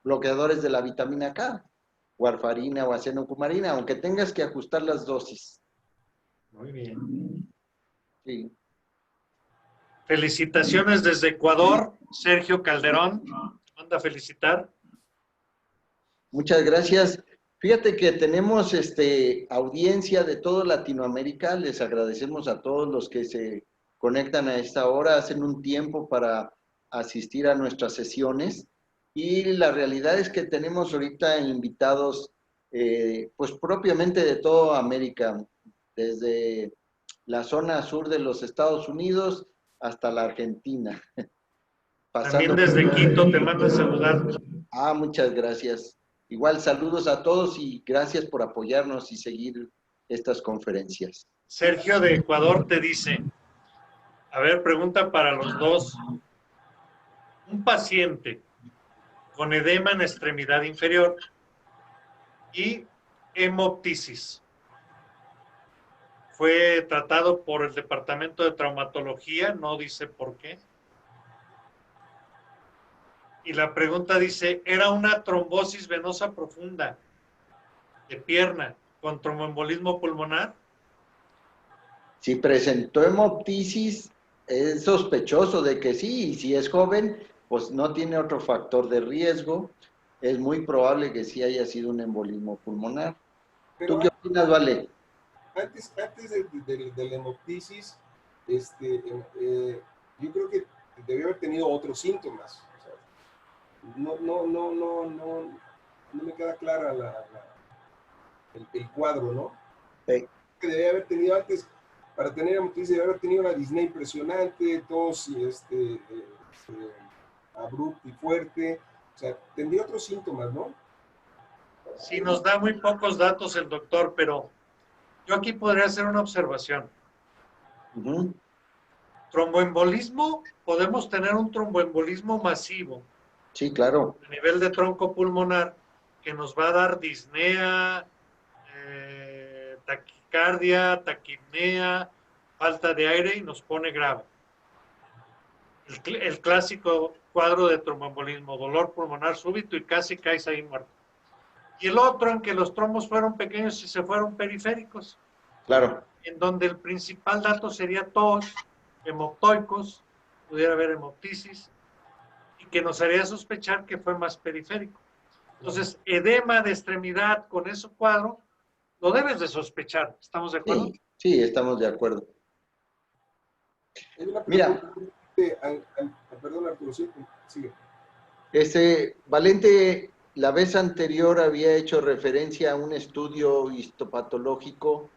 S2: bloqueadores de la vitamina K, warfarina o acenocumarina, aunque tengas que ajustar las dosis.
S3: Muy bien.
S2: Sí.
S3: Felicitaciones desde Ecuador, Sergio Calderón. Manda a felicitar.
S2: Muchas gracias. Fíjate que tenemos audiencia de toda Latinoamérica. Les agradecemos a todos los que se conectan a esta hora, hacen un tiempo para asistir a nuestras sesiones. Y la realidad es que tenemos ahorita invitados, pues propiamente de toda América, desde la zona sur de los Estados Unidos hasta la Argentina.
S3: También desde Quito te mando a saludar.
S2: Muchas gracias. Igual saludos a todos y gracias por apoyarnos y seguir estas conferencias.
S3: Sergio de Ecuador te dice, a ver, pregunta para los dos. Un paciente con edema en extremidad inferior y hemoptisis. Fue tratado por el departamento de traumatología, no dice por qué. Y la pregunta dice, ¿era una trombosis venosa profunda de pierna con tromboembolismo pulmonar?
S2: Si presentó hemoptisis, es sospechoso de que sí, y si es joven, pues no tiene otro factor de riesgo, es muy probable que sí haya sido un embolismo pulmonar.
S1: Pero
S2: ¿Tú qué opinas, Vale?
S1: antes de la hemoptisis, yo creo que debió haber tenido otros síntomas. O sea, no me queda clara el cuadro, ¿no?
S2: Sí.
S1: Que debía haber tenido antes, para tener hemoptisis, debía haber tenido una disnea impresionante, tos abrupta y fuerte. O sea, tendría otros síntomas, ¿no?
S3: Sí, nos da muy pocos datos el doctor, pero yo aquí podría hacer una observación.
S2: Uh-huh.
S3: Tromboembolismo, podemos tener un tromboembolismo masivo
S2: Sí, claro.
S3: a nivel de tronco pulmonar que nos va a dar disnea, taquicardia, taquipnea, falta de aire y nos pone grave. El clásico cuadro de tromboembolismo, dolor pulmonar súbito y casi caes ahí muerto. Y el otro en que los trombos fueron pequeños y se fueron periféricos,
S2: Claro.
S3: en donde el principal dato sería tos, hemoptoicos, pudiera haber hemoptisis, y que nos haría sospechar que fue más periférico. Entonces, edema de extremidad con ese cuadro, lo debes de sospechar. ¿Estamos de acuerdo?
S2: Sí, sí, estamos de acuerdo.
S1: Hay una
S2: Mira,
S1: pregunta, perdón, Arturo, sí, sigue.
S2: Valente, la vez anterior había hecho referencia a un estudio histopatológico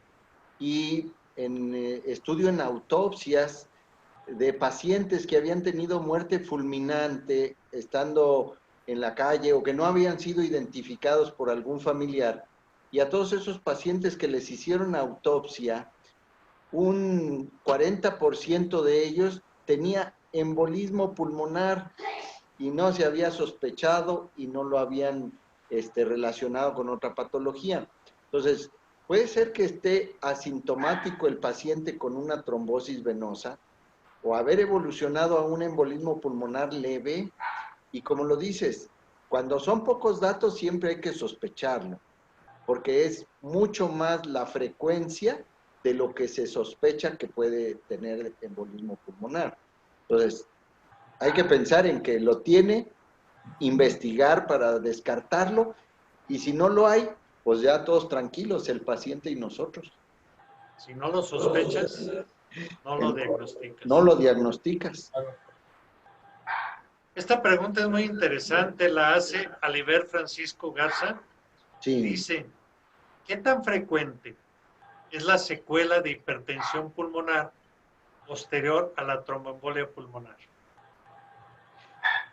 S2: y estudio en autopsias de pacientes que habían tenido muerte fulminante estando en la calle o que no habían sido identificados por algún familiar. Y a todos esos pacientes que les hicieron autopsia, un 40% de ellos tenía embolismo pulmonar y no se había sospechado y no lo habían relacionado con otra patología. Entonces, puede ser que esté asintomático el paciente con una trombosis venosa o haber evolucionado a un embolismo pulmonar leve y como lo dices, cuando son pocos datos siempre hay que sospecharlo, porque es mucho más la frecuencia de lo que se sospecha que puede tener embolismo pulmonar. Entonces, hay que pensar en que lo tiene, investigar para descartarlo, y si no lo hay, pues ya todos tranquilos, el paciente y nosotros.
S3: Si no lo sospechas, no lo diagnosticas.
S2: No lo diagnosticas.
S3: Esta pregunta es muy interesante, la hace Aliber Francisco Garza.
S2: Sí.
S3: Dice, ¿qué tan frecuente es la secuela de hipertensión pulmonar posterior a la tromboembolia pulmonar?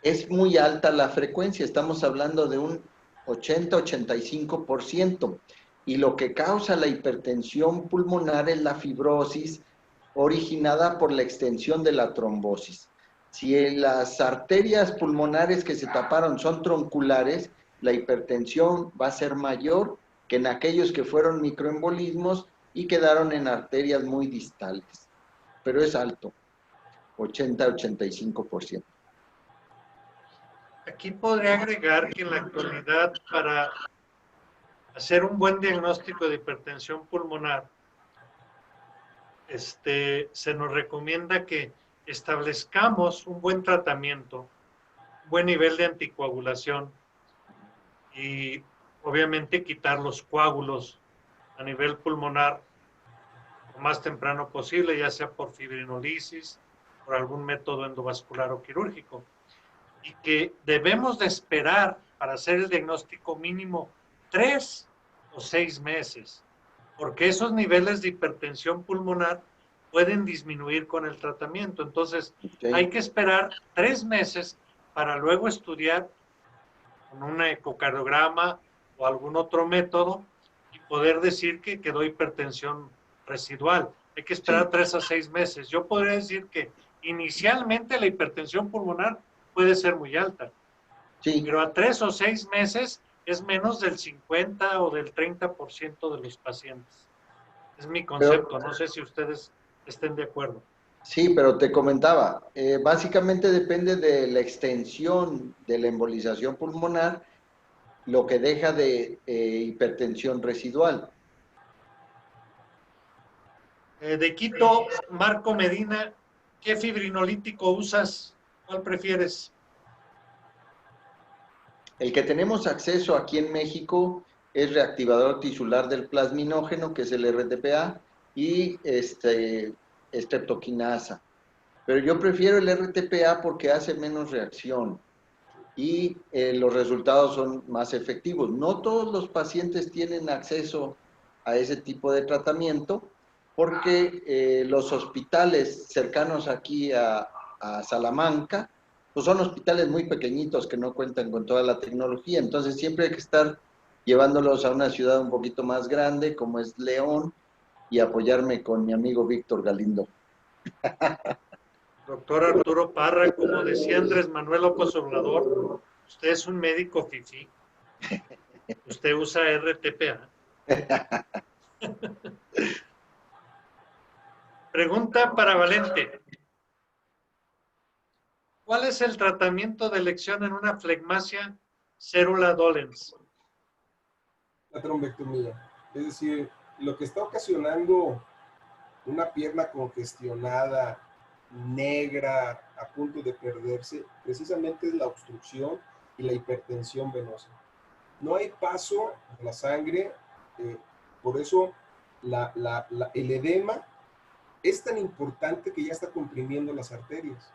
S2: Es muy alta la frecuencia, estamos hablando de un 80-85%, y lo que causa la hipertensión pulmonar es la fibrosis originada por la extensión de la trombosis. Si las arterias pulmonares que se taparon son tronculares, la hipertensión va a ser mayor que en aquellos que fueron microembolismos y quedaron en arterias muy distales, pero es alto, 80-85%.
S3: Aquí podría agregar que en la actualidad para hacer un buen diagnóstico de hipertensión pulmonar, se nos recomienda que establezcamos un buen tratamiento, un buen nivel de anticoagulación y obviamente quitar los coágulos a nivel pulmonar lo más temprano posible, ya sea por fibrinolisis, por algún método endovascular o quirúrgico. Y que debemos de esperar para hacer el diagnóstico mínimo 3 o 6 meses, porque esos niveles de hipertensión pulmonar pueden disminuir con el tratamiento. Entonces, hay que esperar 3 meses para luego estudiar con un ecocardiograma o algún otro método y poder decir que quedó hipertensión residual. Hay que esperar 3 a 6 meses. Yo podría decir que inicialmente la hipertensión pulmonar puede ser muy alta, pero a 3 o 6 meses es menos del 50 o del 30% de los pacientes. Es mi concepto, no sé si ustedes estén de acuerdo.
S2: Sí, pero te comentaba, básicamente depende de la extensión de la embolización pulmonar, lo que deja de hipertensión residual.
S3: De Quito, Marco Medina, ¿qué fibrinolítico usas? ¿Cuál prefieres?
S2: El que tenemos acceso aquí en México es reactivador tisular del plasminógeno, que es el RTPA, y estreptoquinasa. Pero yo prefiero el RTPA porque hace menos reacción y los resultados son más efectivos. No todos los pacientes tienen acceso a ese tipo de tratamiento porque los hospitales cercanos aquí a Salamanca, pues son hospitales muy pequeñitos que no cuentan con toda la tecnología, entonces siempre hay que estar llevándolos a una ciudad un poquito más grande como es León y apoyarme con mi amigo Víctor Galindo.
S3: Doctor Arturo Parra, como decía Andrés Manuel López Obrador, usted es un médico fifí. Usted usa RTPA. Pregunta para Valente. ¿Cuál es el tratamiento de elección en una flegmasia cérula dolens?
S1: La trombectomía. Es decir, lo que está ocasionando una pierna congestionada, negra, a punto de perderse, precisamente es la obstrucción y la hipertensión venosa. No hay paso a la sangre, por eso el edema es tan importante que ya está comprimiendo las arterias.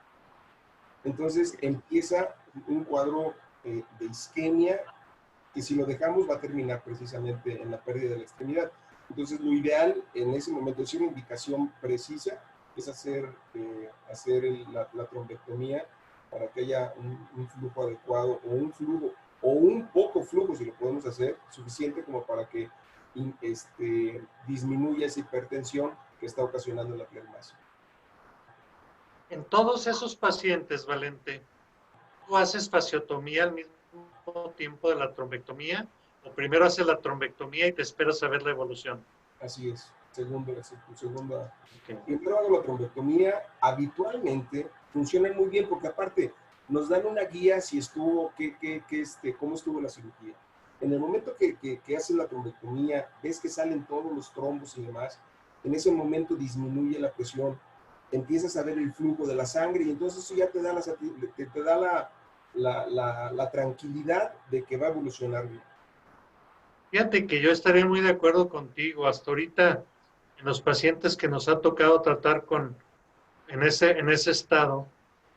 S1: Entonces empieza un cuadro de isquemia que si lo dejamos va a terminar precisamente en la pérdida de la extremidad. Entonces lo ideal en ese momento, es una indicación precisa, es hacer la trombectomía para que haya un flujo adecuado o un flujo o un poco flujo, si lo podemos hacer, suficiente como para que disminuya esa hipertensión que está ocasionando la flegmasia.
S3: En todos esos pacientes, Valente, ¿tú haces fasciotomía al mismo tiempo de la trombectomía o primero haces la trombectomía y te esperas a ver la evolución?
S1: Así es, segunda.
S3: Okay.
S1: Primero hago la trombectomía, habitualmente funcionan muy bien porque aparte nos dan una guía si estuvo, cómo estuvo la cirugía. En el momento que haces la trombectomía, ves que salen todos los trombos y demás, en ese momento disminuye la presión, empiezas a ver el flujo de la sangre y entonces eso ya te da la tranquilidad de que va a evolucionar bien.
S3: Fíjate que yo estaría muy de acuerdo contigo. Hasta ahorita, en los pacientes que nos ha tocado tratar en ese estado,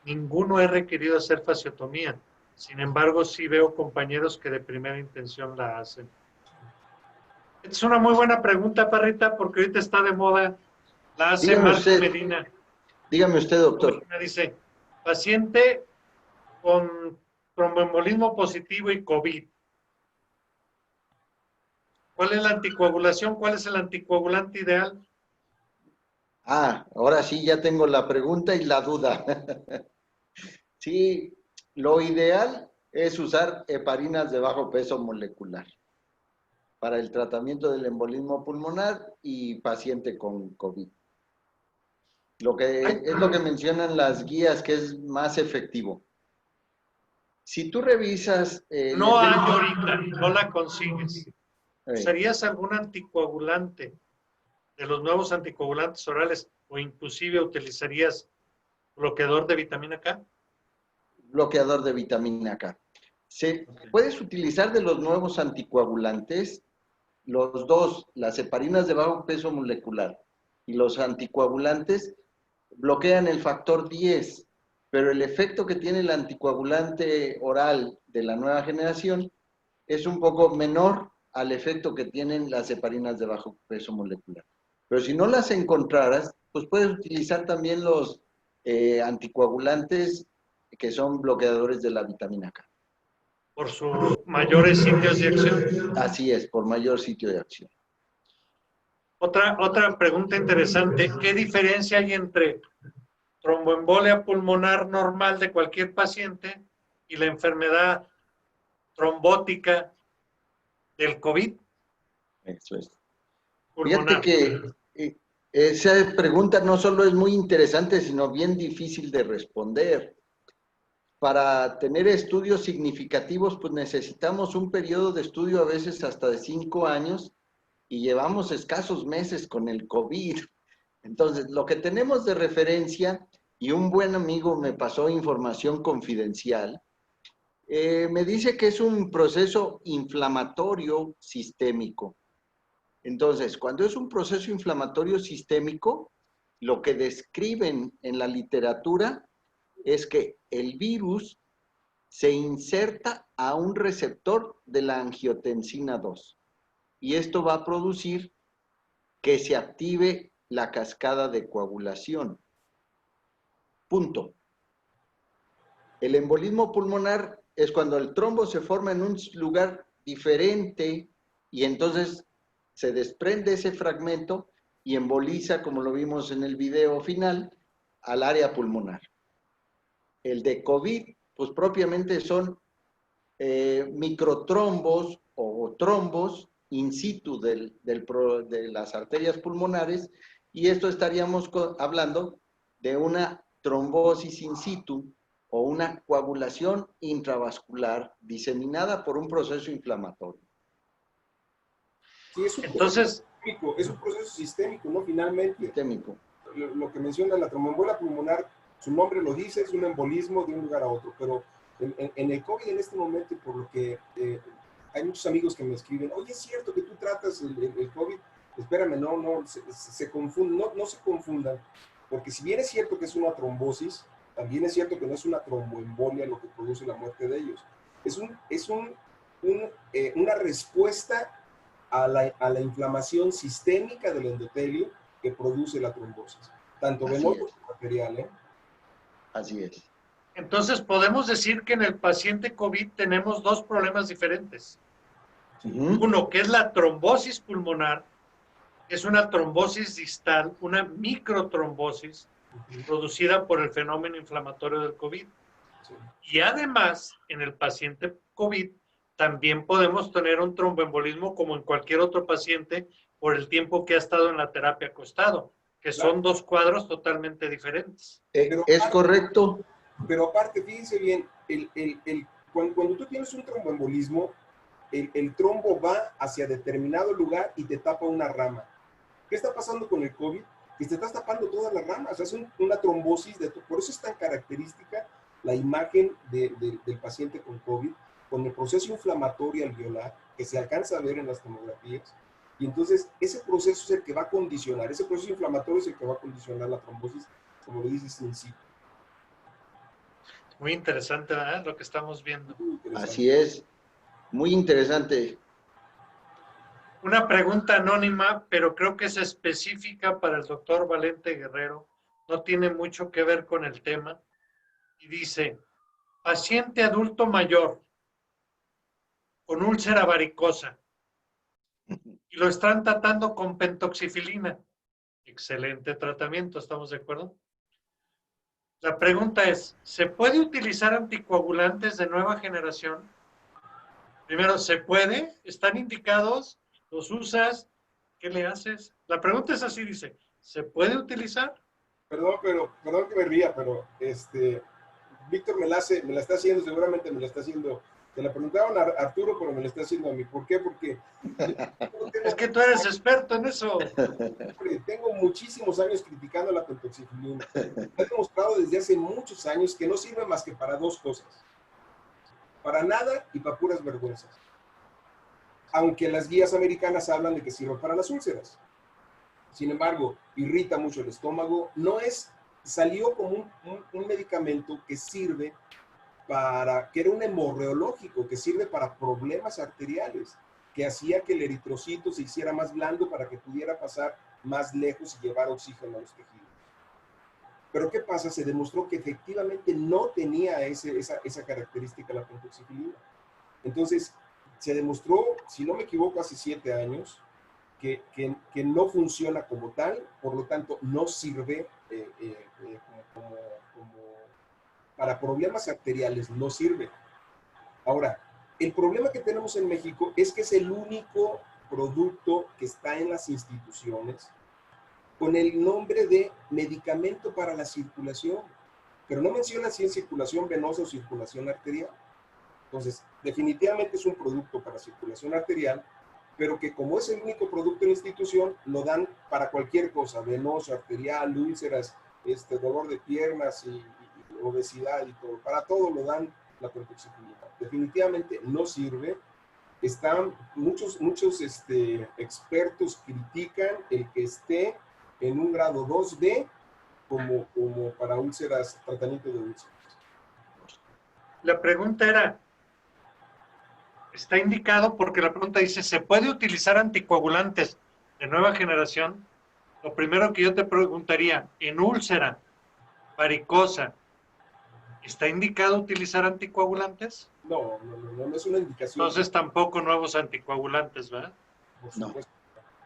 S3: ninguno he requerido hacer fasciotomía. Sin embargo, sí veo compañeros que de primera intención la hacen. Es una muy buena pregunta, Parrita, porque ahorita está de moda. La hace Marco Medina.
S2: Dígame usted, doctor.
S3: Medina dice, paciente con tromboembolismo positivo y COVID. ¿Cuál es la anticoagulación? ¿Cuál es el anticoagulante ideal?
S2: Ahora sí ya tengo la pregunta y la duda. Sí, lo ideal es usar heparinas de bajo peso molecular para el tratamiento del embolismo pulmonar y paciente con COVID. Es lo que mencionan las guías que es más efectivo. Si tú revisas...
S3: No hay ahorita, no la consigues. ¿Usarías algún anticoagulante de los nuevos anticoagulantes orales o inclusive utilizarías bloqueador de vitamina K?
S2: Bloqueador de vitamina K. Puedes utilizar de los nuevos anticoagulantes, los dos, las heparinas de bajo peso molecular y los anticoagulantes bloquean el factor 10, pero el efecto que tiene el anticoagulante oral de la nueva generación es un poco menor al efecto que tienen las heparinas de bajo peso molecular. Pero si no las encontraras, pues puedes utilizar también los anticoagulantes que son bloqueadores de la vitamina K.
S3: Por sus mayores sitios de acción.
S2: Así es, por mayor sitio de acción.
S3: Otra pregunta interesante. ¿Qué diferencia hay entre tromboembolia pulmonar normal de cualquier paciente y la enfermedad trombótica del COVID
S2: Eso es.
S3: pulmonar.
S2: Fíjate que esa pregunta no solo es muy interesante, sino bien difícil de responder. Para tener estudios significativos, pues necesitamos un periodo de estudio a veces hasta de 5 años y llevamos escasos meses con el COVID. Entonces, lo que tenemos de referencia, y un buen amigo me pasó información confidencial, me dice que es un proceso inflamatorio sistémico. Entonces, cuando es un proceso inflamatorio sistémico, lo que describen en la literatura es que el virus se inserta a un receptor de la angiotensina 2 y esto va a producir que se active la cascada de coagulación. Punto. El embolismo pulmonar es cuando el trombo se forma en un lugar diferente y entonces se desprende ese fragmento y emboliza, como lo vimos en el video final, al área pulmonar. El de COVID, pues propiamente son microtrombos o trombos in situ de las arterias pulmonares y esto estaríamos hablando de una trombosis in situ o una coagulación intravascular diseminada por un proceso inflamatorio.
S1: Sí,
S3: Entonces,
S1: es un proceso sistémico, ¿no? Finalmente,
S2: Sistémico.
S1: lo que menciona la tromboembolia pulmonar, su nombre lo dice, es un embolismo de un lugar a otro, pero en el COVID en este momento, por lo que hay muchos amigos que me escriben, oye, es cierto que tú tratas el COVID, espérame, no, se confunden, no se confundan, porque si bien es cierto que es una trombosis, también es cierto que no es una tromboembolia lo que produce la muerte de ellos. Es una respuesta a la inflamación sistémica del endotelio que produce la trombosis, tanto venosa como arterial, ¿eh?
S2: Así es.
S3: entonces podemos decir que en el paciente COVID tenemos dos problemas diferentes. Uno, que es la trombosis pulmonar, es una trombosis distal, una microtrombosis producida por el fenómeno inflamatorio del COVID. Sí. Y además, en el paciente COVID, también podemos tener un tromboembolismo como en cualquier otro paciente por el tiempo que ha estado en la terapia acostado, que son dos cuadros totalmente diferentes.
S2: Es correcto.
S1: Pero aparte, fíjense bien, cuando tú tienes un tromboembolismo, el trombo va hacia determinado lugar y te tapa una rama. ¿Qué está pasando con el COVID? Que te estás tapando todas las ramas, es una trombosis, por eso es tan característica la imagen del paciente con COVID, con el proceso inflamatorio alveolar, que se alcanza a ver en las tomografías, y entonces ese proceso es el que va a condicionar, ese proceso inflamatorio es el que va a condicionar la trombosis, como lo dices in situ.
S3: Muy interesante, ¿verdad? Lo que estamos viendo.
S2: Así es, muy interesante.
S3: Una pregunta anónima, pero creo que es específica para el doctor Valente Guerrero. No tiene mucho que ver con el tema. Y dice, paciente adulto mayor con úlcera varicosa y lo están tratando con pentoxifilina. Excelente tratamiento, ¿estamos de acuerdo? La pregunta es, ¿se puede utilizar anticoagulantes de nueva generación? Primero, ¿se puede? ¿Están indicados? ¿Los usas? ¿Qué le haces? La pregunta es así, dice, ¿se puede utilizar?
S1: Perdón que me ría, pero Víctor me la está haciendo, seguramente me la está haciendo. Te la preguntaron a Arturo, pero me la está haciendo a mí. ¿Por qué? Porque
S3: es que tú eres experto en eso.
S1: Tengo muchísimos años criticando la pentoxifilina. He demostrado desde hace muchos años que no sirve más que para dos cosas. Para nada y para puras vergüenzas. Aunque las guías americanas hablan de que sirve para las úlceras. Sin embargo, irrita mucho el estómago. Salió como un medicamento que sirve que era un hemorreológico, que sirve para problemas arteriales, que hacía que el eritrocito se hiciera más blando para que pudiera pasar más lejos y llevar oxígeno a los tejidos. Pero ¿qué pasa? Se demostró que efectivamente no tenía esa característica la pentoxifilina. Entonces, se demostró, si no me equivoco, hace 7 años, que no funciona como tal, por lo tanto, no sirve como para problemas arteriales, no sirve. Ahora, El problema que tenemos en México es que es el único producto que está en las instituciones con el nombre de medicamento para la circulación, pero no menciona si es circulación venosa o circulación arterial. Entonces, definitivamente es un producto para circulación arterial, pero que como es el único producto en la institución, lo dan para cualquier cosa, venoso, arterial, úlceras, dolor de piernas y obesidad y todo. Para todo lo dan la pentoxifilina. Definitivamente no sirve. Están muchos expertos critican el que esté en un grado 2B como para úlceras, tratamiento de úlceras.
S3: La pregunta era, está indicado porque la pregunta dice, ¿se puede utilizar anticoagulantes de nueva generación? Lo primero que yo te preguntaría, en úlcera, varicosa, ¿está indicado utilizar anticoagulantes?
S1: No es una indicación.
S3: Entonces tampoco nuevos anticoagulantes, ¿verdad?
S1: Por supuesto.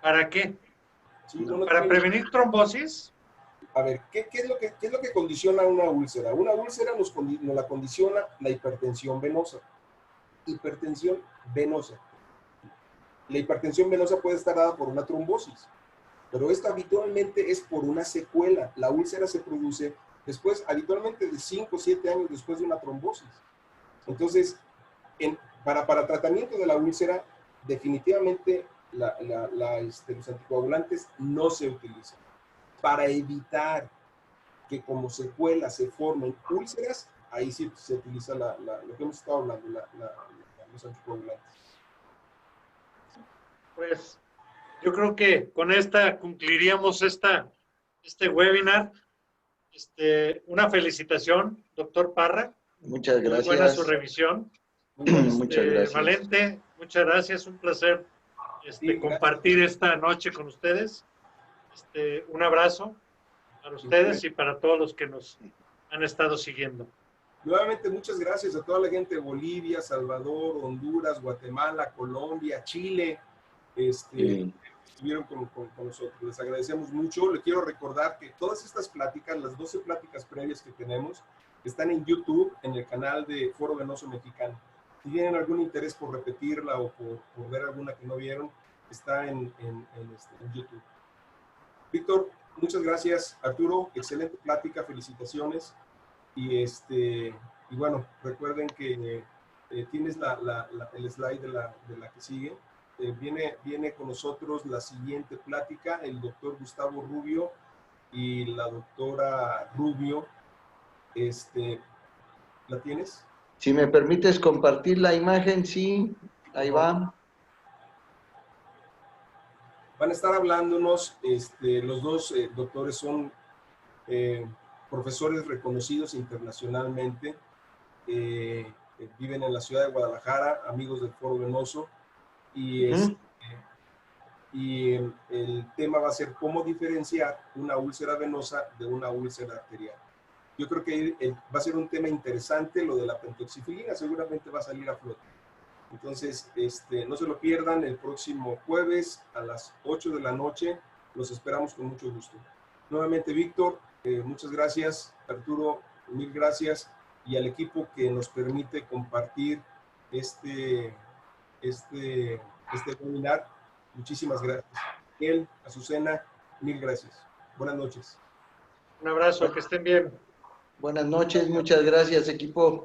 S3: ¿Para qué?
S1: Sí,
S3: ¿Para prevenir trombosis?
S1: A ver, ¿qué es lo que condiciona una úlcera? Una úlcera nos la condiciona la hipertensión venosa. Hipertensión venosa. La hipertensión venosa puede estar dada por una trombosis, pero esta habitualmente es por una secuela. La úlcera se produce después, habitualmente de 5 o 7 años después de una trombosis. Entonces, para tratamiento de la úlcera, definitivamente los anticoagulantes no se utilizan. Para evitar que como secuela se formen úlceras, ahí sí se utiliza lo que hemos estado hablando, los anticoagulantes.
S3: Pues yo creo que con esta concluiríamos este webinar. Una felicitación, doctor Parra.
S2: Muchas gracias.
S3: Muy buena su revisión.
S2: Muchas gracias.
S3: Valente, muchas gracias. Un placer compartir esta noche con ustedes. Un abrazo para ustedes y para todos los que nos han estado siguiendo.
S1: Nuevamente, muchas gracias a toda la gente de Bolivia, Salvador, Honduras, Guatemala, Colombia, Chile. Estuvieron con nosotros. Les agradecemos mucho. Les quiero recordar que todas estas pláticas, las 12 pláticas previas que tenemos, están en YouTube, en el canal de Foro Venoso Mexicano. Si tienen algún interés por repetirla o por ver alguna que no vieron, está en YouTube. Víctor, muchas gracias. Arturo, excelente plática, felicitaciones. Y bueno, recuerden que tienes el slide de la que sigue. Viene con nosotros la siguiente plática, el doctor Gustavo Rubio y la doctora Rubio. ¿La tienes?
S2: Si me permites compartir la imagen, sí, ahí va.
S1: Van a estar hablándonos, los dos doctores son profesores reconocidos internacionalmente, viven en la ciudad de Guadalajara, amigos del Foro Venoso, y el tema va a ser cómo diferenciar una úlcera venosa de una úlcera arterial. Yo creo que va a ser un tema interesante, lo de la pentoxifilina seguramente va a salir a flote. Entonces, no se lo pierdan el próximo jueves a las 8 de la noche. Los esperamos con mucho gusto. Nuevamente, Víctor, muchas gracias. Arturo, mil gracias. Y al equipo que nos permite compartir este webinar, muchísimas gracias. Él, Azucena, mil gracias. Buenas noches.
S3: Un abrazo, que estén bien.
S2: Buenas noches, muchas gracias, equipo.